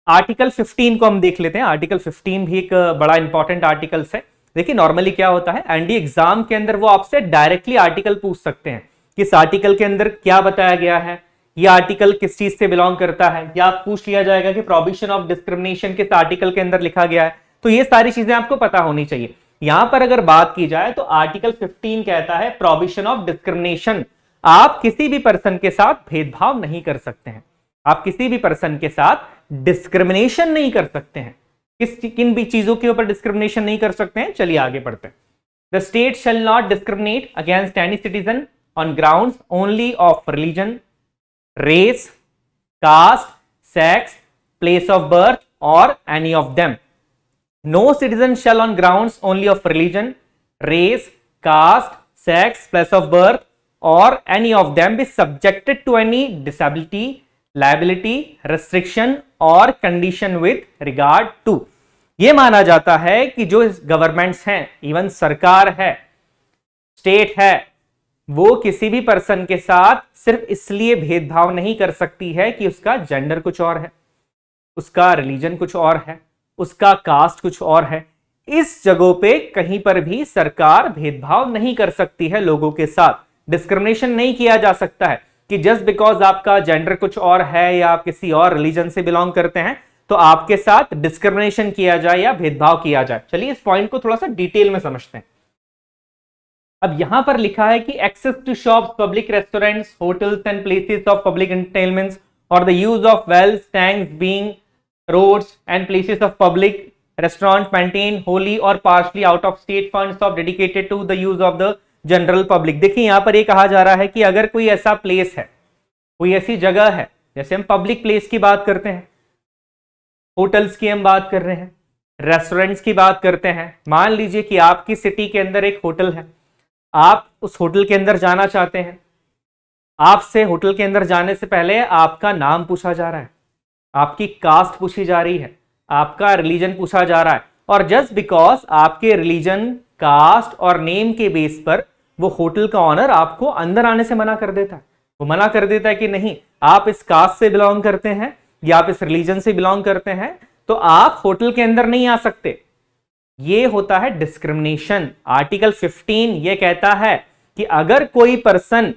आर्टिकल 15 को हम देख लेते हैं। आर्टिकल 15 भी एक बड़ा इंपॉर्टेंट आर्टिकल है। देखिए नॉर्मली क्या होता है, एनडी एग्जाम के अंदर वो आपसे डायरेक्टली आर्टिकल पूछ सकते हैं कि इस आर्टिकल के अंदर क्या बताया गया है, ये आर्टिकल किस चीज से बिलोंग करता है, या पूछ लिया जाएगा कि प्रोहिबिशन ऑफ डिस्क्रिमिनेशन किस आर्टिकल के अंदर लिखा गया है। तो ये सारी चीजें आपको पता होनी चाहिए। यहां पर अगर बात की जाए तो आर्टिकल 15 कहता है प्रोहिबिशन ऑफ डिस्क्रिमिनेशन, आप किसी भी पर्सन के साथ भेदभाव नहीं कर सकते हैं, आप किसी भी पर्सन के साथ डिस्क्रिमिनेशन नहीं कर सकते हैं। किन भी चीजों के ऊपर डिस्क्रिमिनेशन नहीं कर सकते हैं, चलिए आगे बढ़ते हैं। The state shall not discriminate against any citizen on grounds only of religion, race, caste, sex, place of birth, or any of them. No citizen shall on grounds only of religion, race, caste, sex, place of birth, or any of them be subjected to any disability, liability, restriction or condition with regard to. ये माना जाता है कि जो governments हैं, even सरकार है, state है, वो किसी भी पर्सन के साथ सिर्फ इसलिए भेदभाव नहीं कर सकती है कि उसका जेंडर कुछ और है, उसका रिलीजन कुछ और है, उसका कास्ट कुछ और है। इस जगहों पे कहीं पर भी सरकार भेदभाव नहीं कर सकती है लोगों के साथ। डिस्क्रिमिनेशन नहीं किया जा सकता है कि जस्ट बिकॉज आपका जेंडर कुछ और है या आप किसी और रिलीजन से बिलोंग करते हैं तो आपके साथ डिस्क्रिमिनेशन किया जाए या भेदभाव किया जाए। चलिए इस पॉइंट को थोड़ा सा डिटेल में समझते हैं। अब यहां पर लिखा है कि access to shops, public restaurants, hotels and places of public entertainments और the use of wells, tanks, being roads and places of public restaurant maintain wholly और partially out of state funds of dedicated to the use of the general public. देखिए यहां पर ये कहा जा रहा है कि अगर कोई ऐसा प्लेस है, कोई ऐसी जगह है, जैसे हम पब्लिक प्लेस की बात करते हैं, होटल्स की हम बात कर रहे हैं, रेस्टोरेंट्स की बात करते हैं। मान लीजिए कि आपकी सिटी के अंदर एक होटल है, आप उस होटल के अंदर जाना चाहते हैं, आपसे होटल के अंदर जाने से पहले आपका नाम पूछा जा रहा है, आपकी कास्ट पूछी जा रही है, आपका रिलीजन पूछा जा रहा है, और जस्ट बिकॉज आपके रिलीजन, कास्ट और नेम के बेस पर वो होटल का ऑनर आपको अंदर आने से मना कर देता है। वो मना कर देता है कि नहीं, आप इस कास्ट से बिलोंग करते हैं या आप इस रिलीजन से बिलोंग करते हैं तो आप होटल के अंदर नहीं आ सकते। ये होता है डिस्क्रिमिनेशन। आर्टिकल 15 ये कहता है कि अगर कोई पर्सन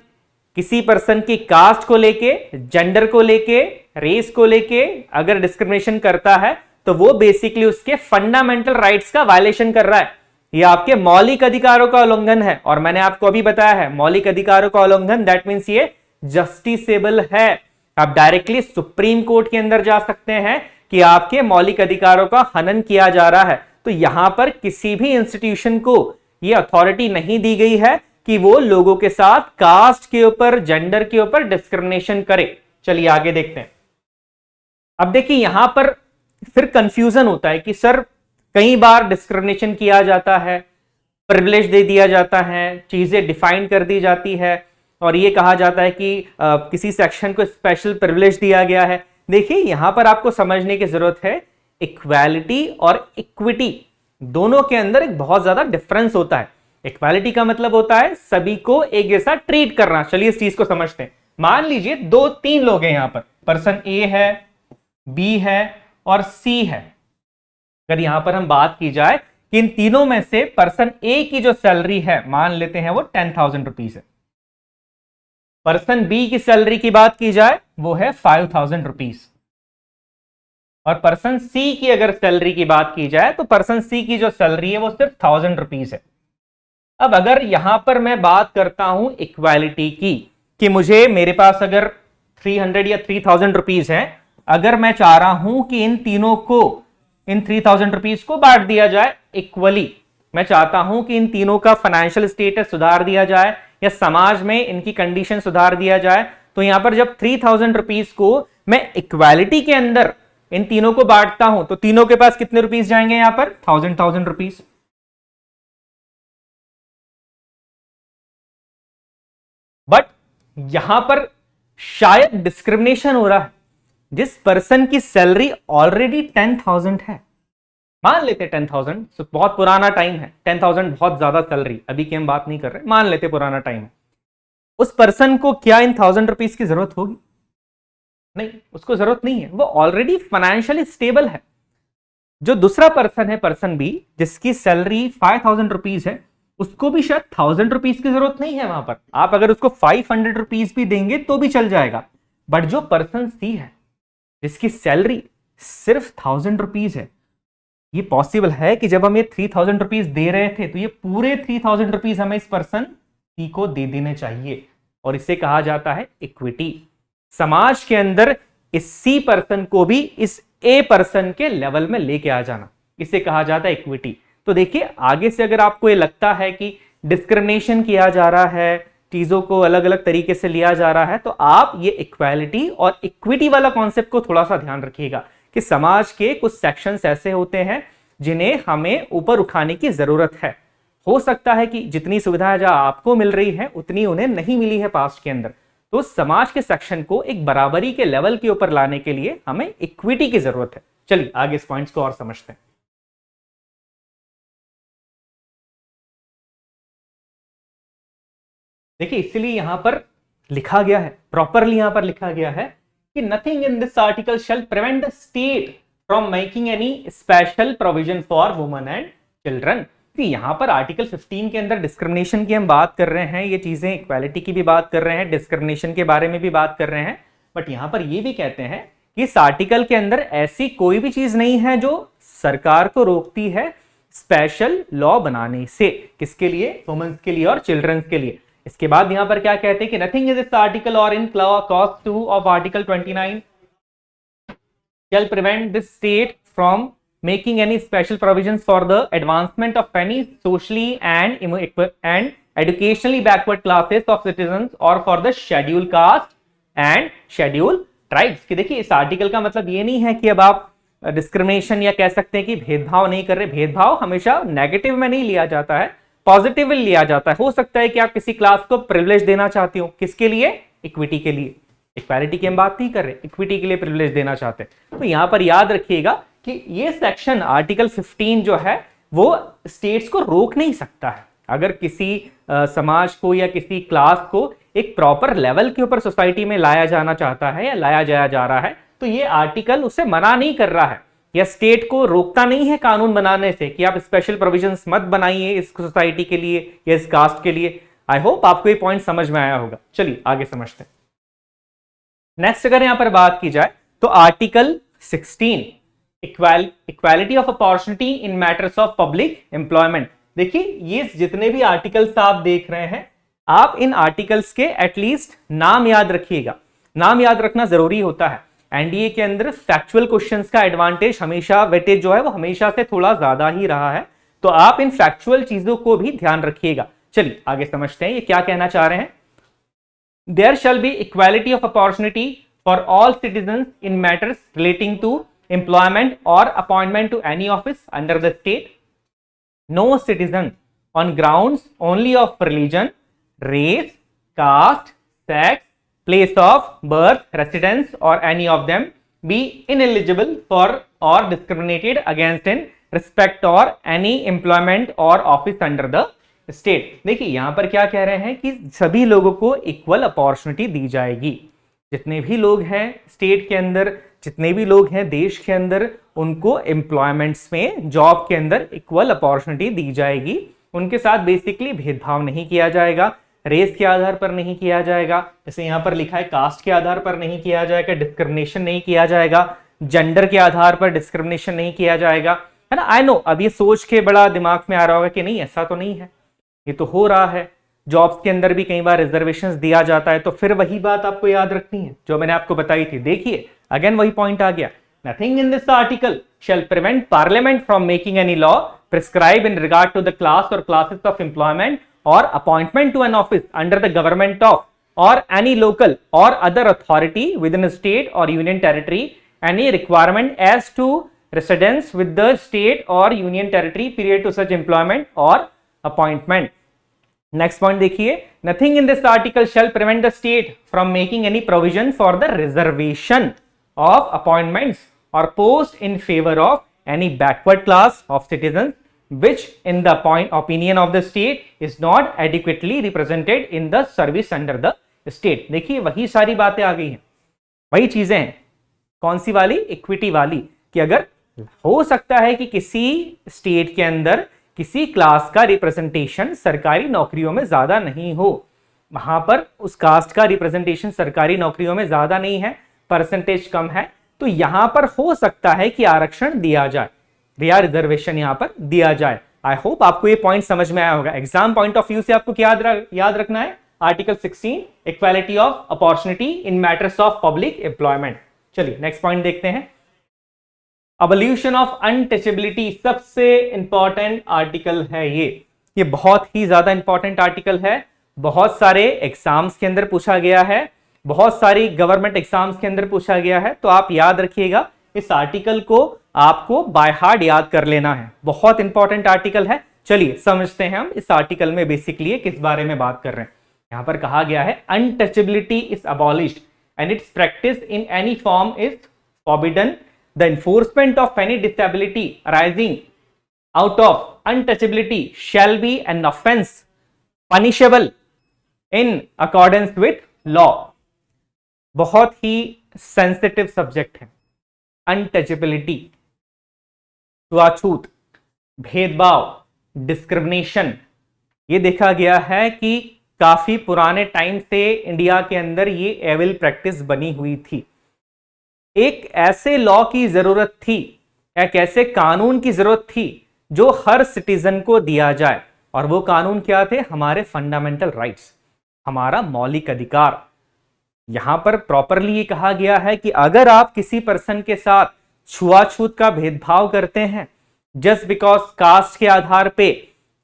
किसी पर्सन की कास्ट को लेके, जेंडर को लेके, रेस को लेके अगर डिस्क्रिमिनेशन करता है तो वो बेसिकली उसके फंडामेंटल राइट्स का वायलेशन कर रहा है, ये आपके मौलिक अधिकारों का उल्लंघन है। और मैंने आपको अभी बताया है मौलिक अधिकारों का उल्लंघन दैट मींस ये जस्टिसेबल है। आप डायरेक्टली सुप्रीम कोर्ट के अंदर जा सकते हैं कि आपके मौलिक अधिकारों का हनन किया जा रहा है। तो यहां पर किसी भी इंस्टीट्यूशन को यह अथॉरिटी नहीं दी गई है कि वो लोगों के साथ कास्ट के ऊपर, जेंडर के ऊपर डिस्क्रिमिनेशन करे। चलिए आगे देखते हैं। अब देखिए यहां पर फिर कंफ्यूजन होता है कि सर कई बार डिस्क्रिमिनेशन किया जाता है, प्रिविलेज दे दिया जाता है, चीजें डिफाइन कर दी जाती है और ये कहा जाता है कि किसी सेक्शन को स्पेशल प्रिविलेज दिया गया है। देखिए यहां पर आपको समझने की जरूरत है इक्वालिटी और इक्विटी दोनों के अंदर एक बहुत ज्यादा डिफरेंस होता है। इक्वालिटी का मतलब होता है सभी को एक जैसा ट्रीट करना। चलिए इस चीज को समझते हैं। मान लीजिए 2-3 लोग हैं यहां पर, पर्सन ए है, बी है और सी है। अगर यहां पर हम बात की जाए कि इन तीनों में से पर्सन ए की जो सैलरी है मान लेते हैं वो 10,000 रुपीज है, पर्सन बी की सैलरी की बात की जाए वो है 5,000 रुपीज, और पर्सन सी की अगर सैलरी की बात की जाए तो पर्सन सी की जो सैलरी है वो सिर्फ 1,000 रुपीज है। अब अगर यहां पर मैं बात करता हूं इक्वालिटी की कि मुझे, मेरे पास अगर 300 या 3,000 रुपीज है, अगर मैं चाह रहा हूं कि इन तीनों को, इन 3,000 रुपीज को बांट दिया जाए इक्वली, मैं चाहता हूं कि इन तीनों का फाइनेंशियल स्टेटस सुधार दिया जाए या समाज में इनकी कंडीशन सुधार दिया जाए, तो यहां पर जब 3,000 रुपीज को मैं इक्वालिटी के अंदर इन तीनों को बांटता हूं तो तीनों के पास कितने रुपीस जाएंगे? यहां पर 1,000 रुपीस। बट यहां पर शायद डिस्क्रिमिनेशन हो रहा है। जिस पर्सन की सैलरी ऑलरेडी 10,000 है, मान लेते 10,000, तो बहुत पुराना टाइम है, 10,000 बहुत ज्यादा सैलरी, अभी की हम बात नहीं कर रहे, मान लेते पुराना टाइम है, उस पर्सन को क्या इन 1,000 रुपीज की जरूरत होगी? नहीं, उसको जरूरत नहीं है, वो ऑलरेडी फाइनेंशियली स्टेबल है। जो दूसरा पर्सन है, पर्सन बी, जिसकी सैलरी 5,000 रुपीज है, उसको भी शायद 1,000 रुपीज की जरूरत नहीं है। वहां पर आप अगर उसको 500 रुपीज भी देंगे तो भी चल जाएगा, बट जो पर्सन सी है जिसकी सैलरी सिर्फ 1000 रुपीज है, ये पॉसिबल है कि जब हम ये 3000 रुपीज दे रहे थे तो ये पूरे 3000 रुपीज हमें इस पर्सन सी को दे देने चाहिए, और इसे कहा जाता है इक्विटी। समाज के अंदर इस सी पर्सन को भी इस ए पर्सन के लेवल में लेके आ जाना, इसे कहा जाता है इक्विटी। तो देखिए आगे से अगर आपको ये लगता है कि डिस्क्रिमिनेशन किया जा रहा है, चीजों को अलग अलग तरीके से लिया जा रहा है, तो आप ये इक्वालिटी और इक्विटी वाला कॉन्सेप्ट को थोड़ा सा ध्यान रखिएगा कि समाज के कुछ सेक्शंस ऐसे होते हैं जिन्हें हमें ऊपर उठाने की जरूरत है। हो सकता है कि जितनी सुविधाएं जो आपको मिल रही है उतनी उन्हें नहीं मिली है पास्ट के अंदर, तो समाज के सेक्शन को एक बराबरी के लेवल के ऊपर लाने के लिए हमें इक्विटी की जरूरत है। चलिए आगे इस पॉइंट्स को और समझते हैं। देखिए इसलिए यहां पर लिखा गया है, प्रॉपरली यहां पर लिखा गया है कि nothing in this article shall prevent the state from making any special provision for women and children. यहां पर आर्टिकल 15 के अंदर डिस्क्रिमिनेशन की हम बात कर रहे हैं, ये चीजें इक्वालिटी की भी बात कर रहे हैं, डिस्क्रिमिनेशन के बारे में भी बात कर रहे हैं, बट यहां पर ये भी कहते हैं कि इस आर्टिकल के अंदर ऐसी कोई भी चीज नहीं है जो सरकार को रोकती है स्पेशल लॉ बनाने से। किसके लिए? वुमेन्स के लिए और चिल्ड्रंस के लिए। इसके बाद यहां पर क्या कहते हैं कि नथिंग इन दिस आर्टिकल और in clause 2 of article 29 shall prevent the state from making any special provisions for the advancement of any socially and educationally backward classes of citizens or for the scheduled caste and scheduled tribes। कि देखिए इस article का मतलब ये नहीं है कि अब आप डिस्क्रिमिनेशन या कह सकते हैं कि भेदभाव नहीं कर रहे। भेदभाव हमेशा नेगेटिव में नहीं लिया जाता है, पॉजिटिव में लिया जाता है। हो सकता है कि आप किसी क्लास को प्रिविलेज देना चाहते हो, किसके लिए? इक्विटी के लिए। इक्वालिटी की हम बात नहीं कर रहे, इक्विटी के लिए प्रिविलेज देना चाहते हैं। तो यहां पर याद रखिएगा कि ये सेक्शन आर्टिकल 15 जो है वो स्टेट्स को रोक नहीं सकता है। अगर किसी समाज को या किसी क्लास को एक प्रॉपर लेवल के ऊपर सोसाइटी में लाया जाना चाहता है या लाया जाया जा रहा है, तो ये आर्टिकल उसे मना नहीं कर रहा है या स्टेट को रोकता नहीं है कानून बनाने से कि आप स्पेशल प्रोविजंस मत बनाइए इस सोसाइटी के लिए या इस कास्ट के लिए। आई होप आपको ये पॉइंट समझ में आया होगा। चलिए आगे समझते हैं। नेक्स्ट अगर यहां पर बात की जाए तो article 16 equality of opportunity in matters of public employment. देखिए ये जितने भी आर्टिकल्स आप देख रहे हैं, आप इन आर्टिकल्स के एटलीस्ट नाम याद रखिएगा। नाम याद रखना जरूरी होता है। एनडीए के अंदर फैक्चुअल क्वेश्चंस का एडवांटेज हमेशा, वेटेज जो है वो हमेशा से थोड़ा ज्यादा ही रहा है, तो आप इन फैक्चुअल चीजों को भी ध्यान रखिएगा। चलिए आगे समझते हैं ये क्या कहना चाह रहे हैं। There shall be equality of opportunity for all citizens in matters relating to employment or appointment to any office under the state. No citizen on grounds only of religion, race, caste, sex, place of birth, residence or any of them be ineligible for or discriminated against in respect or any employment or office under the state. देखिए यहां पर क्या कह रहे हैं कि सभी लोगों को इक्वल अपॉर्चुनिटी दी जाएगी। जितने भी लोग हैं स्टेट के अंदर, जितने भी लोग हैं देश के अंदर, उनको एम्प्लॉयमेंट्स में, जॉब के अंदर इक्वल अपॉर्चुनिटी दी जाएगी। उनके साथ बेसिकली भेदभाव नहीं किया जाएगा, रेस के आधार पर नहीं किया जाएगा, जैसे यहां पर लिखा है कास्ट के आधार पर नहीं किया जाएगा, डिस्क्रिमिनेशन नहीं किया जाएगा, जेंडर के आधार पर डिस्क्रिमिनेशन नहीं किया जाएगा, है ना। आई नो अब ये सोच के बड़ा दिमाग में आ रहा होगा कि नहीं ऐसा तो नहीं है, ये तो हो रहा है। जॉब्स के अंदर भी कई बार रिजर्वेशंस दिया जाता है, तो फिर वही बात आपको याद रखनी है जो मैंने आपको बताई थी। देखिए अगेन वही पॉइंट आ गया, nothing in this article shall prevent parliament from making any law prescribe in regard to the class और क्लासेस ऑफ एम्प्लॉयमेंट और appointment to an office under the government of और एनी लोकल और other authority within state और union territory, any requirement as to residence with the state और union territory period to such employment और appointment. Next point देखिए, nothing in this article shall prevent the state from making any provision for the reservation of appointments और post in favour of any backward class of citizen which in the opinion of the state is not adequately represented in the service under the state। देखिए वही सारी बातें आ गई हैं, वही चीजें हैं। कौन सी वाली? इक्विटी वाली, कि अगर हो सकता है कि किसी स्टेट के अंदर किसी क्लास का रिप्रेजेंटेशन सरकारी नौकरियों में ज्यादा नहीं हो, वहां पर उस कास्ट का रिप्रेजेंटेशन सरकारी नौकरियों में ज्यादा नहीं है, परसेंटेज कम है, तो यहां पर हो सकता है कि आरक्षण दिया जाए या रिजर्वेशन यहां पर दिया जाए। आई होप आपको ये पॉइंट समझ में आया होगा। एग्जाम पॉइंट ऑफ व्यू से आपको क्या याद रखना है, article 16 equality of opportunity in matters of public employment. चलिए नेक्स्ट पॉइंट देखते हैं, अबोल्यूशन ऑफ अनटचेबिलिटी। सबसे इंपॉर्टेंट आर्टिकल है ये बहुत ही ज्यादा इंपॉर्टेंट आर्टिकल है, बहुत सारे एग्जाम्स के अंदर पूछा गया है, बहुत सारी गवर्नमेंट एग्जाम्स के अंदर पूछा गया है, तो आप याद रखिएगा इस आर्टिकल को आपको बाय हार्ट याद कर लेना है, बहुत इंपॉर्टेंट आर्टिकल है। चलिए समझते हैं हम इस आर्टिकल में बेसिकली किस बारे में बात कर रहे हैं। यहां पर कहा गया है untouchability is abolished and it's practice in any form is forbidden, the enforcement of any disability arising out of untouchability shall be an offense punishable in accordance with law। बहुत ही सेंसिटिव सब्जेक्ट है untouchability, छुआछूत, भेदभाव, discrimination. ये देखा गया है कि काफी पुराने टाइम से इंडिया के अंदर ये एविल प्रैक्टिस बनी हुई थी। एक ऐसे लॉ की जरूरत थी, एक ऐसे कानून की जरूरत थी जो हर सिटीजन को दिया जाए, और वो कानून क्या थे, हमारे फंडामेंटल राइट्स, हमारा मौलिक अधिकार। यहां पर प्रॉपरली ये कहा गया है कि अगर आप किसी पर्सन के साथ छुआछूत का भेदभाव करते हैं जस्ट बिकॉज कास्ट के आधार पे,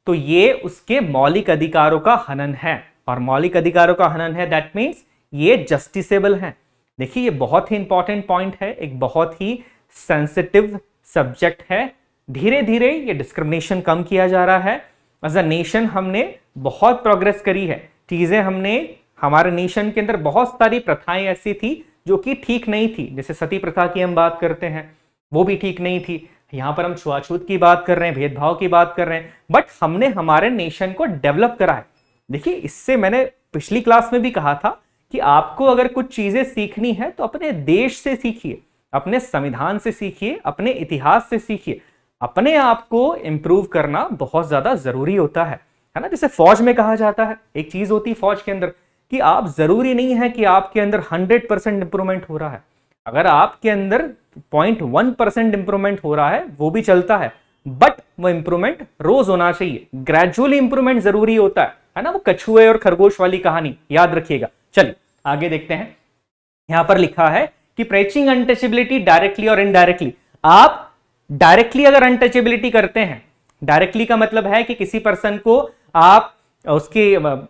तो ये उसके मौलिक अधिकारों का हनन है, और मौलिक अधिकारों का हनन है दैट मीन्स ये जस्टिसेबल है। देखिए ये बहुत ही इंपॉर्टेंट पॉइंट है, एक बहुत ही सेंसिटिव सब्जेक्ट है। धीरे धीरे ये डिस्क्रिमिनेशन कम किया जा रहा है। एज अ नेशन हमने बहुत प्रोग्रेस करी है, चीजें हमने, हमारे नेशन के अंदर बहुत सारी प्रथाएं ऐसी थी जो कि ठीक नहीं थी, जैसे सती प्रथा की हम बात करते हैं, वो भी ठीक नहीं थी। यहां पर हम छुआछूत की बात कर रहे हैं, भेदभाव की बात कर रहे हैं, बट हमने हमारे नेशन को डेवलप करा है। देखिए इससे मैंने पिछली क्लास में भी कहा था कि आपको अगर कुछ चीजें सीखनी है तो अपने देश से सीखिए, अपने संविधान से सीखिए, अपने इतिहास से सीखिए। अपने आप को इंप्रूव करना बहुत ज्यादा जरूरी होता है ना। जैसे फौज में कहा जाता है, एक चीज होती है फौज के अंदर कि आप जरूरी नहीं है कि आपके अंदर 100% इंप्रूवमेंट हो रहा है, अगर आपके अंदर 0.1% इंप्रूवमेंट हो रहा है वो भी चलता है, बट वो इंप्रूवमेंट रोज होना चाहिए, ग्रेजुअली इंप्रूवमेंट जरूरी होता है ना। वो कछुए और खरगोश वाली कहानी याद रखिएगा। चलिए आगे देखते हैं। यहां पर लिखा है कि प्रीचिंग अनटचेबिलिटी डायरेक्टली और इनडायरेक्टली। आप डायरेक्टली अगर अनटचेबिलिटी करते हैं, डायरेक्टली का मतलब है कि किसी पर्सन को आप उसके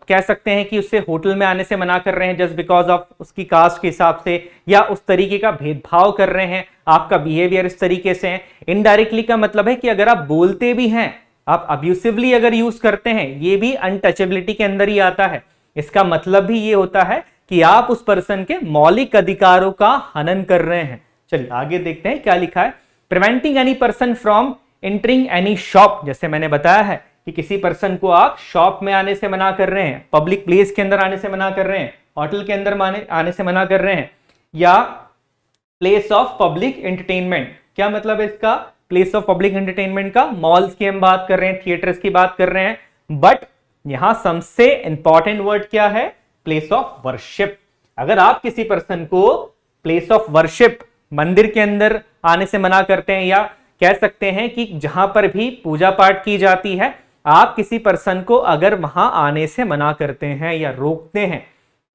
कह सकते हैं कि उससे होटल में आने से मना कर रहे हैं जस्ट बिकॉज ऑफ उसकी कास्ट के हिसाब से, या उस तरीके का भेदभाव कर रहे हैं, आपका बिहेवियर इस तरीके से है। इनडायरेक्टली का मतलब है कि अगर आप बोलते भी हैं, आप अब्यूसिवली अगर यूज करते हैं, ये भी अनटचेबिलिटी के अंदर ही आता है। इसका मतलब भी ये होता है कि आप उस पर्सन के मौलिक अधिकारों का हनन कर रहे हैं। चलिए आगे देखते हैं क्या लिखा है। Preventing any person from entering any shop, जैसे मैंने बताया है कि किसी पर्सन को आप शॉप में आने से मना कर रहे हैं, पब्लिक प्लेस के अंदर आने से मना कर रहे हैं, होटल के अंदर आने से मना कर रहे हैं, या प्लेस ऑफ पब्लिक एंटरटेनमेंट। क्या मतलब है इसका, प्लेस ऑफ पब्लिक एंटरटेनमेंट का, मॉल्स की हम बात कर रहे हैं, थिएटर्स की बात कर रहे हैं, बट यहां सबसे इंपॉर्टेंट वर्ड क्या है, प्लेस ऑफ वर्शिप। अगर आप किसी पर्सन को प्लेस ऑफ वर्शिप, मंदिर के अंदर आने से मना करते हैं, या कह सकते हैं कि जहां पर भी पूजा पाठ की जाती है, आप किसी पर्सन को अगर वहां आने से मना करते हैं या रोकते हैं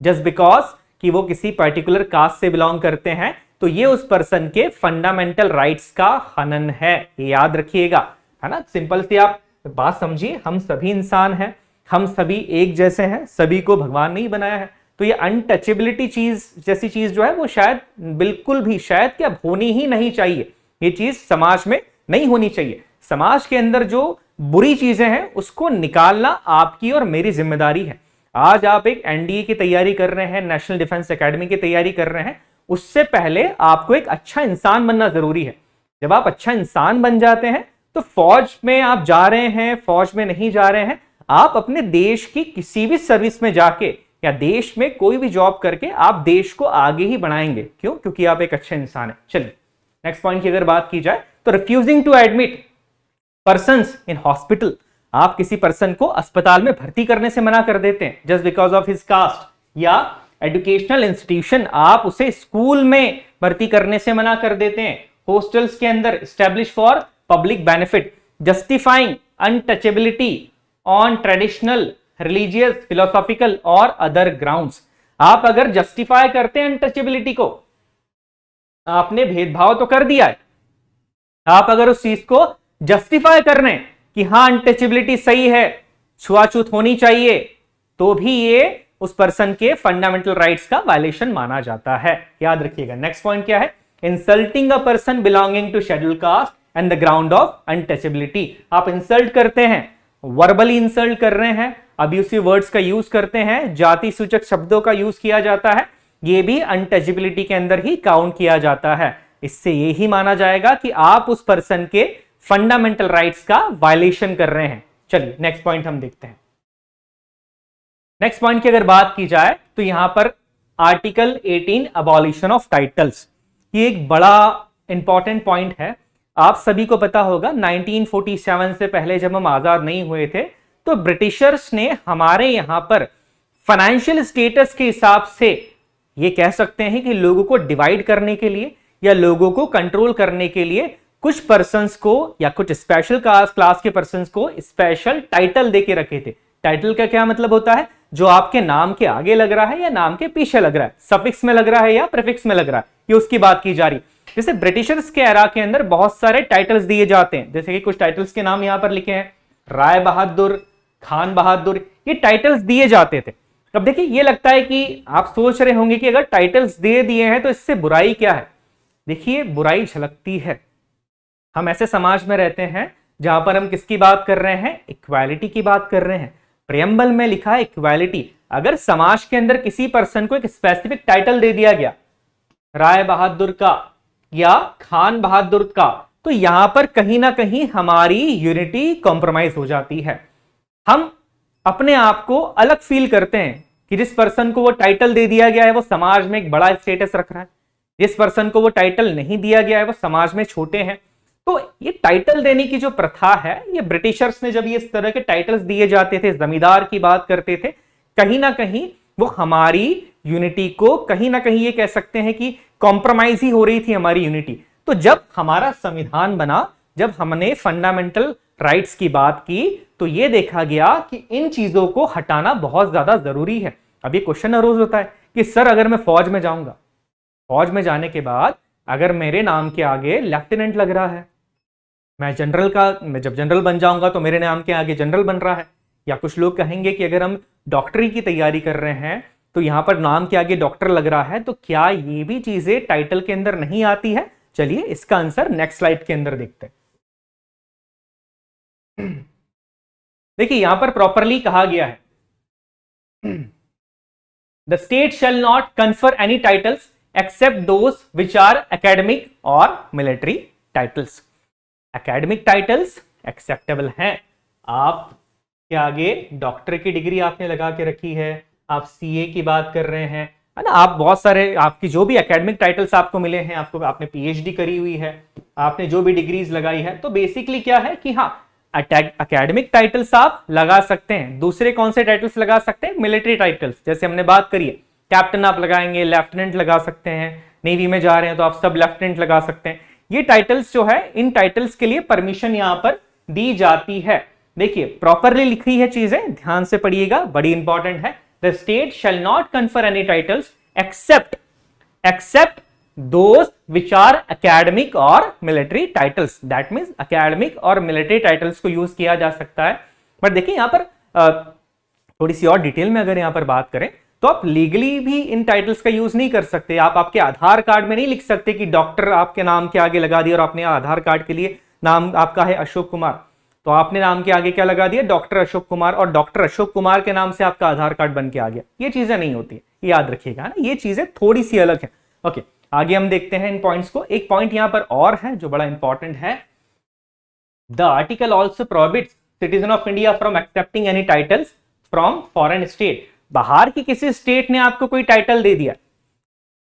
जस्ट बिकॉज कि वो किसी पर्टिकुलर कास्ट से बिलोंग करते हैं, तो ये उस पर्सन के फंडामेंटल राइट्स का हनन है। ये याद रखिएगा, है ना। सिंपल सी आप बात समझिए, हम सभी इंसान हैं, हम सभी एक जैसे हैं, सभी को भगवान ने ही बनाया है। तो ये अनटचेबिलिटी चीज जैसी चीज जो है वो शायद बिल्कुल भी, शायद क्या, होनी ही नहीं चाहिए। ये चीज समाज में नहीं होनी चाहिए। समाज के अंदर जो बुरी चीजें हैं उसको निकालना आपकी और मेरी जिम्मेदारी है। आज आप एक एनडीए की तैयारी कर रहे हैं, नेशनल डिफेंस एकेडमी की तैयारी कर रहे हैं, उससे पहले आपको एक अच्छा इंसान बनना जरूरी है। जब आप अच्छा इंसान बन जाते हैं तो फौज में आप जा रहे हैं, फौज में नहीं जा रहे हैं, आप अपने देश की किसी भी सर्विस में जाके या देश में कोई भी जॉब करके आप देश को आगे ही बढ़ाएंगे। क्यों? क्योंकि आप एक अच्छे इंसान हैं। चलिए नेक्स्ट पॉइंट की अगर बात की जाए तो refusing to admit persons in hospital. आप किसी पर्सन को अस्पताल में भर्ती करने से मना कर देते हैं just because of his cast, या एजुकेशनल इंस्टीट्यूशन आप उसे स्कूल में भर्ती करने से मना कर देते हैं, हॉस्टल्स के अंदर establish for public benefit, justifying untouchability on traditional, religious, philosophical और अदर ग्राउंड्स। आप अगर जस्टिफाई करते हैं अनटचेबिलिटी को, आपने भेदभाव तो कर दिया है, आप अगर उस चीज को जस्टिफाई कर रहे हैं कि हां अनटचेबिलिटी सही है, छुआछूत होनी चाहिए, तो भी ये उस पर्सन के फंडामेंटल राइट्स का वायलेशन माना जाता है। याद रखिएगा। नेक्स्ट पॉइंट क्या है? Insulting a person belonging to schedule caste and the ground of untouchability. आप इंसल्ट करते हैं, वर्बली इंसल्ट कर रहे हैं, अब्यूसिव वर्ड्स का यूज करते हैं, जाति सूचक शब्दों का यूज किया जाता है, ये भी अनटचेबिलिटी के अंदर ही काउंट किया जाता है। इससे यही माना जाएगा कि आप उस पर्सन के फंडामेंटल राइट्स का वायलेशन कर रहे हैं। चलिए नेक्स्ट पॉइंट हम देखते हैं। नेक्स्ट पॉइंट की अगर बात की जाए तो यहां पर आर्टिकल 18 अबॉलिशन ऑफ टाइटल्स, ये एक बड़ा इंपॉर्टेंट पॉइंट है। आप सभी को पता होगा 1947 से पहले जब हम आजाद नहीं हुए थे तो ब्रिटिशर्स ने हमारे यहां पर फाइनेंशियल स्टेटस के हिसाब से ये कह सकते हैं कि लोगों को डिवाइड करने के लिए या लोगों को कंट्रोल करने के लिए कुछ पर्संस को या कुछ स्पेशल क्लास के पर्संस को स्पेशल टाइटल देके रखे थे। टाइटल का क्या मतलब होता है? जो आपके नाम के आगे लग रहा है या नाम के पीछे लग रहा है, सफिक्स में लग रहा है या प्रीफिक्स में लग रहा है, ये उसकी बात की जा रही। जैसे ब्रिटिशर्स के एरा के अंदर बहुत सारे टाइटल्स दिए जाते हैं, जैसे कि कुछ टाइटल्स के नाम यहां पर लिखे हैं, राय बहादुर, खान बहादुर, ये टाइटल्स दिए जाते थे। अब देखिए ये लगता है कि आप सोच रहे होंगे कि अगर टाइटल्स दे दिए हैं तो इससे बुराई क्या है? देखिए बुराई झलकती है। हम ऐसे समाज में रहते हैं जहां पर हम किसकी बात कर रहे हैं? इक्वालिटी की बात कर रहे हैं। प्रियम्बल में लिखा है इक्वालिटी। अगर समाज के अंदर किसी पर्सन को एक स्पेसिफिक टाइटल दे दिया गया, राय बहादुर का या खान बहादुर का, तो यहां पर कहीं ना कहीं हमारी यूनिटी कॉम्प्रोमाइज हो जाती है। हम अपने आप को अलग फील करते हैं कि जिस पर्सन को वो टाइटल दे दिया गया है वो समाज में एक बड़ा स्टेटस रख रहा है, जिस पर्सन को वो टाइटल नहीं दिया गया है वो समाज में छोटे हैं। तो ये टाइटल देने की जो प्रथा है, ये ब्रिटिशर्स ने जब ये इस तरह के टाइटल्स दिए जाते थे, जमींदार की बात करते थे, कहीं ना कहीं वो हमारी यूनिटी को कहीं ना कहीं ये कह सकते हैं कि कॉम्प्रोमाइज ही हो रही थी हमारी यूनिटी। तो जब हमारा संविधान बना, जब हमने फंडामेंटल राइट्स की बात की, तो ये देखा गया कि इन चीजों को हटाना बहुत ज्यादा जरूरी है। अब ये क्वेश्चन अरोज होता है कि सर अगर मैं फौज में जाऊंगा, फौज में जाने के बाद अगर मेरे नाम के आगे लेफ्टिनेंट लग रहा है, मैं जब जनरल बन जाऊंगा तो मेरे नाम के आगे जनरल बन रहा है, या कुछ लोग कहेंगे कि अगर हम डॉक्टरी की तैयारी कर रहे हैं तो यहां पर नाम के आगे डॉक्टर लग रहा है, तो क्या ये भी चीजें टाइटल के अंदर नहीं आती है? चलिए इसका आंसर नेक्स्ट स्लाइड के अंदर देखते हैं। देखिए यहां पर प्रॉपरली कहा गया है, the state shall not confer any titles except those which are academic और military titles. Academic titles acceptable हैं। आप के आगे डॉक्टर की डिग्री आपने लगा के रखी है, आप सीए की बात कर रहे हैं, है ना, आप बहुत सारे आपकी जो भी एकेडमिक टाइटल्स आपको मिले हैं, आपने पीएचडी करी हुई है, आपने जो भी डिग्रीज लगाई है, तो बेसिकली क्या है कि हाँ एकेडमिक टाइटल्स आप लगा सकते हैं। दूसरे कौन से टाइटल्स लगा सकते हैं? मिलिट्री टाइटल्स, जैसे हमने बात करी है, कैप्टन आप लगाएंगे, लेफ्टिनेंट लगा सकते हैं, नेवी में जा रहे हैं तो आप सब लेफ्टिनेंट लगा सकते हैं। ये टाइटल्स जो है, इन टाइटल्स के लिए परमिशन यहां पर दी जाती है। देखिए प्रॉपरली लिखी है चीजें, ध्यान से पढ़िएगा, बड़ी इंपॉर्टेंट है। The state shall not confer any titles except those which are academic और military titles. That means academic और मिलिट्री टाइटल्स को यूज किया जा सकता है। बट देखिए यहां पर थोड़ी सी और डिटेल में अगर यहां पर बात करें तो आप लीगली भी इन टाइटल्स का यूज नहीं कर सकते। आप आपके आधार कार्ड में नहीं लिख सकते कि डॉक्टर आपके नाम के आगे लगा दिया और आपने आधार कार्ड के लिए नाम आपका है अशोक कुमार, तो आपने नाम के आगे क्या लगा दिया? डॉक्टर अशोक कुमार, और डॉक्टर अशोक कुमार के नाम से आपका आधार कार्ड बन के आ गया। ये चीजें नहीं होती, याद रखिएगा ना, ये चीजें थोड़ी सी अलग है। ओके, आगे हम देखते हैं इन पॉइंट्स को। एक पॉइंट यहां पर और है जो बड़ा इंपॉर्टेंट है, the article also prohibits citizen of India from accepting any titles from foreign state. बाहर की किसी स्टेट ने आपको कोई टाइटल दे दिया,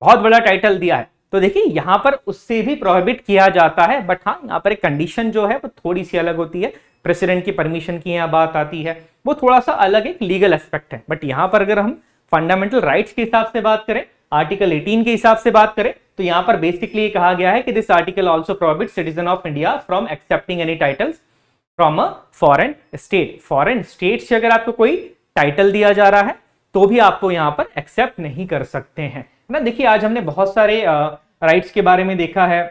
बहुत बड़ा टाइटल दिया है, तो देखिए यहां पर उससे भी प्रोहिबिट किया जाता है। बट हाँ, यहां पर एक कंडीशन जो है वो थोड़ी सी अलग होती है, प्रेसिडेंट की परमिशन की यहाँ बात आती है, वो थोड़ा सा अलग एक लीगल एस्पेक्ट है। बट यहाँ पर अगर हम फंडामेंटल राइट्स के हिसाब से बात करें, आर्टिकल 18 के हिसाब से बात करें, तो यहाँ पर बेसिकली ये कहा गया है कि this article also prohibits citizen of India from accepting any titles from a foreign state. Foreign state से अगर आपको कोई टाइटल दिया जा रहा है तो भी आपको यहाँ पर एक्सेप्ट नहीं कर सकते हैं ना। देखिए आज हमने बहुत सारे राइट्स के बारे में देखा है,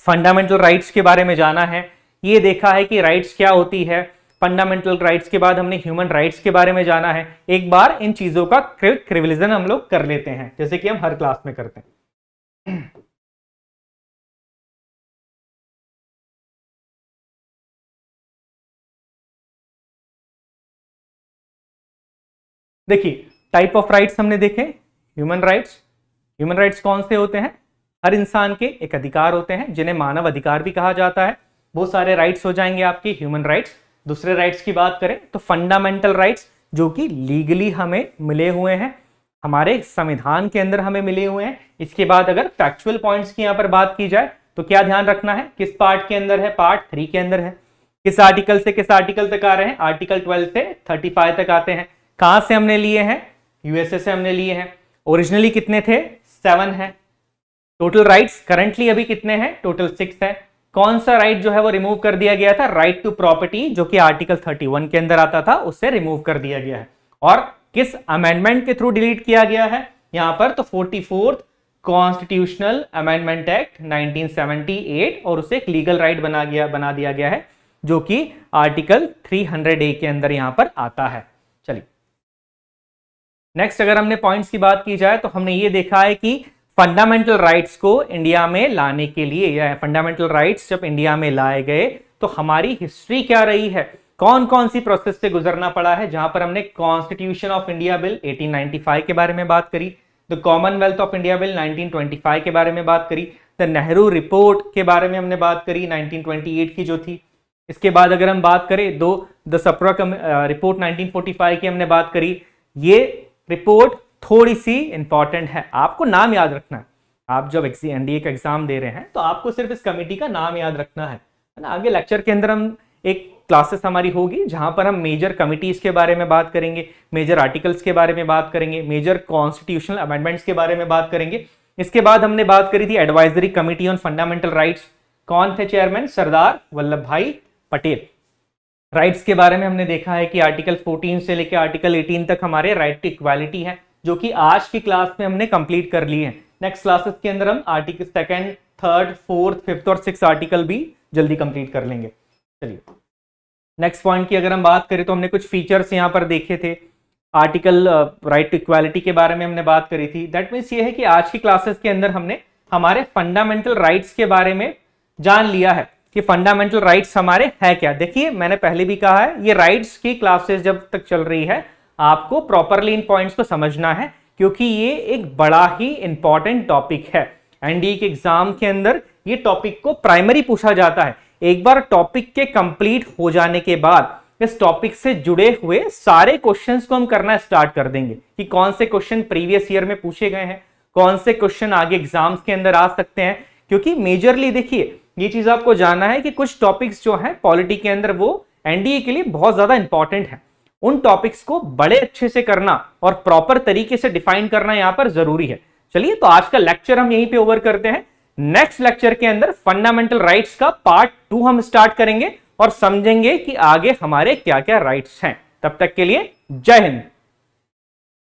फंडामेंटल राइट्स के बारे में जाना है, ये देखा है कि राइट्स क्या होती है। फंडामेंटल राइट्स के बाद हमने ह्यूमन राइट्स के बारे में जाना है। एक बार इन चीजों का क्विक रिविजन हम लोग कर लेते हैं, जैसे कि हम हर क्लास में करते हैं। देखिए टाइप ऑफ राइट्स हमने देखे, ह्यूमन राइट्स। ह्यूमन राइट्स कौन से होते हैं? हर इंसान के एक अधिकार होते हैं जिन्हें मानव अधिकार भी कहा जाता है। वो सारे राइट्स हो जाएंगे आपके ह्यूमन राइट्स। दूसरे राइट्स की बात करें तो फंडामेंटल राइट्स, जो कि लीगली हमें मिले हुए हैं, हमारे संविधान के अंदर हमें मिले हुए हैं। इसके बाद अगर फैक्चुअल पॉइंट्स की यहाँ पर बात की जाए तो क्या ध्यान रखना है, किस पार्ट के अंदर है? पार्ट 3 के अंदर है। किस आर्टिकल से किस आर्टिकल तक आ रहे हैं? आर्टिकल 12 से 35 तक आते हैं। कहां से हमने लिए हैं? यूएसए से हमने लिए हैं। ओरिजिनली कितने थे? 7 है। टोटल राइट्स करंटली अभी कितने हैं? टोटल 6 है। कौन सा राइट जो है वो रिमूव कर दिया गया था? राइट टू प्रॉपर्टी, जो कि आर्टिकल 31 के अंदर आता था, उससे रिमूव कर दिया गया है। और किस अमेंडमेंट के थ्रू डिलीट किया गया है यहां पर? तो 44th कॉन्स्टिट्यूशनल अमेंडमेंट एक्ट 1978, और उसे एक लीगल राइट बना दिया गया है, जो कि आर्टिकल 300A के अंदर यहां पर आता है। चलिए नेक्स्ट अगर हमने पॉइंट्स की बात की जाए तो हमने ये देखा है कि फंडामेंटल राइट्स को इंडिया में लाने के लिए, या फंडामेंटल राइट्स जब इंडिया में लाए गए तो हमारी हिस्ट्री क्या रही है, कौन कौन सी प्रोसेस से गुजरना पड़ा है। जहां पर हमने कॉन्स्टिट्यूशन ऑफ इंडिया बिल 1895 के बारे में बात करी, the Commonwealth of India bill 1925 के बारे में बात करी, द नेहरू रिपोर्ट के बारे में हमने बात करी 1928 की जो थी। इसके बाद अगर हम बात करें द सप्रा रिपोर्ट 1945 की हमने बात करी। ये रिपोर्ट थोड़ी सी इंपॉर्टेंट है, आपको नाम याद रखना है। आप जब एनडीए का एग्जाम दे रहे हैं तो आपको सिर्फ इस कमेटी का नाम याद रखना है ना। आगे लेक्चर के अंदर हम एक क्लासेस हमारी होगी जहां पर हम मेजर कमिटीज के बारे में बात करेंगे, मेजर आर्टिकल्स के बारे में बात करेंगे, मेजर कॉन्स्टिट्यूशनल अमेंडमेंट्स के बारे में बात करेंगे। इसके बाद हमने बात करी थी advisory committee on fundamental rights. कौन थे चेयरमैन? सरदार वल्लभ भाई पटेल। राइट्स के बारे में हमने देखा है कि आर्टिकल 14 से लेकर आर्टिकल 18 तक हमारे राइट टू इक्वालिटी है, जो कि आज की क्लास में हमने कंप्लीट कर लिए हैं। नेक्स्ट क्लासेस के अंदर हम article 2nd, 3rd, 4th, 5th और 6th आर्टिकल भी जल्दी कंप्लीट कर लेंगे। चलिए नेक्स्ट पॉइंट की अगर हम बात करें तो हमने कुछ फीचर्स यहाँ पर देखे थे। आर्टिकल राइट टू इक्वालिटी के बारे में हमने बात करी थी। दैट मीन्स ये है कि आज की क्लासेस के अंदर हमने हमारे फंडामेंटल राइट्स के बारे में जान लिया है कि फंडामेंटल राइट्स हमारे है क्या। देखिए मैंने पहले भी कहा है, ये राइट्स की क्लासेस जब तक चल रही है आपको प्रॉपरली इन पॉइंट्स को समझना है, क्योंकि ये एक बड़ा ही इंपॉर्टेंट टॉपिक है। एनडीए के एग्जाम के अंदर ये टॉपिक को प्राइमरी पूछा जाता है। एक बार टॉपिक के कंप्लीट हो जाने के बाद इस टॉपिक से जुड़े हुए सारे क्वेश्चंस को हम करना स्टार्ट कर देंगे कि कौन से क्वेश्चन प्रीवियस ईयर में पूछे गए हैं, कौन से क्वेश्चन आगे एग्जाम्स के अंदर आ सकते हैं। क्योंकि मेजरली देखिए ये चीज आपको जानना है कि कुछ टॉपिक्स जो हैं पॉलिटी के अंदर वो एनडीए के लिए बहुत ज्यादा इंपॉर्टेंट है। उन टॉपिक्स को बड़े अच्छे से करना और प्रॉपर तरीके से डिफाइन करना यहां पर जरूरी है। चलिए तो आज का लेक्चर हम यहीं पे ओवर करते हैं। नेक्स्ट लेक्चर के अंदर फंडामेंटल राइट्स का पार्ट 2 हम स्टार्ट करेंगे और समझेंगे कि आगे हमारे क्या क्या राइट्स हैं। तब तक के लिए जय हिंद।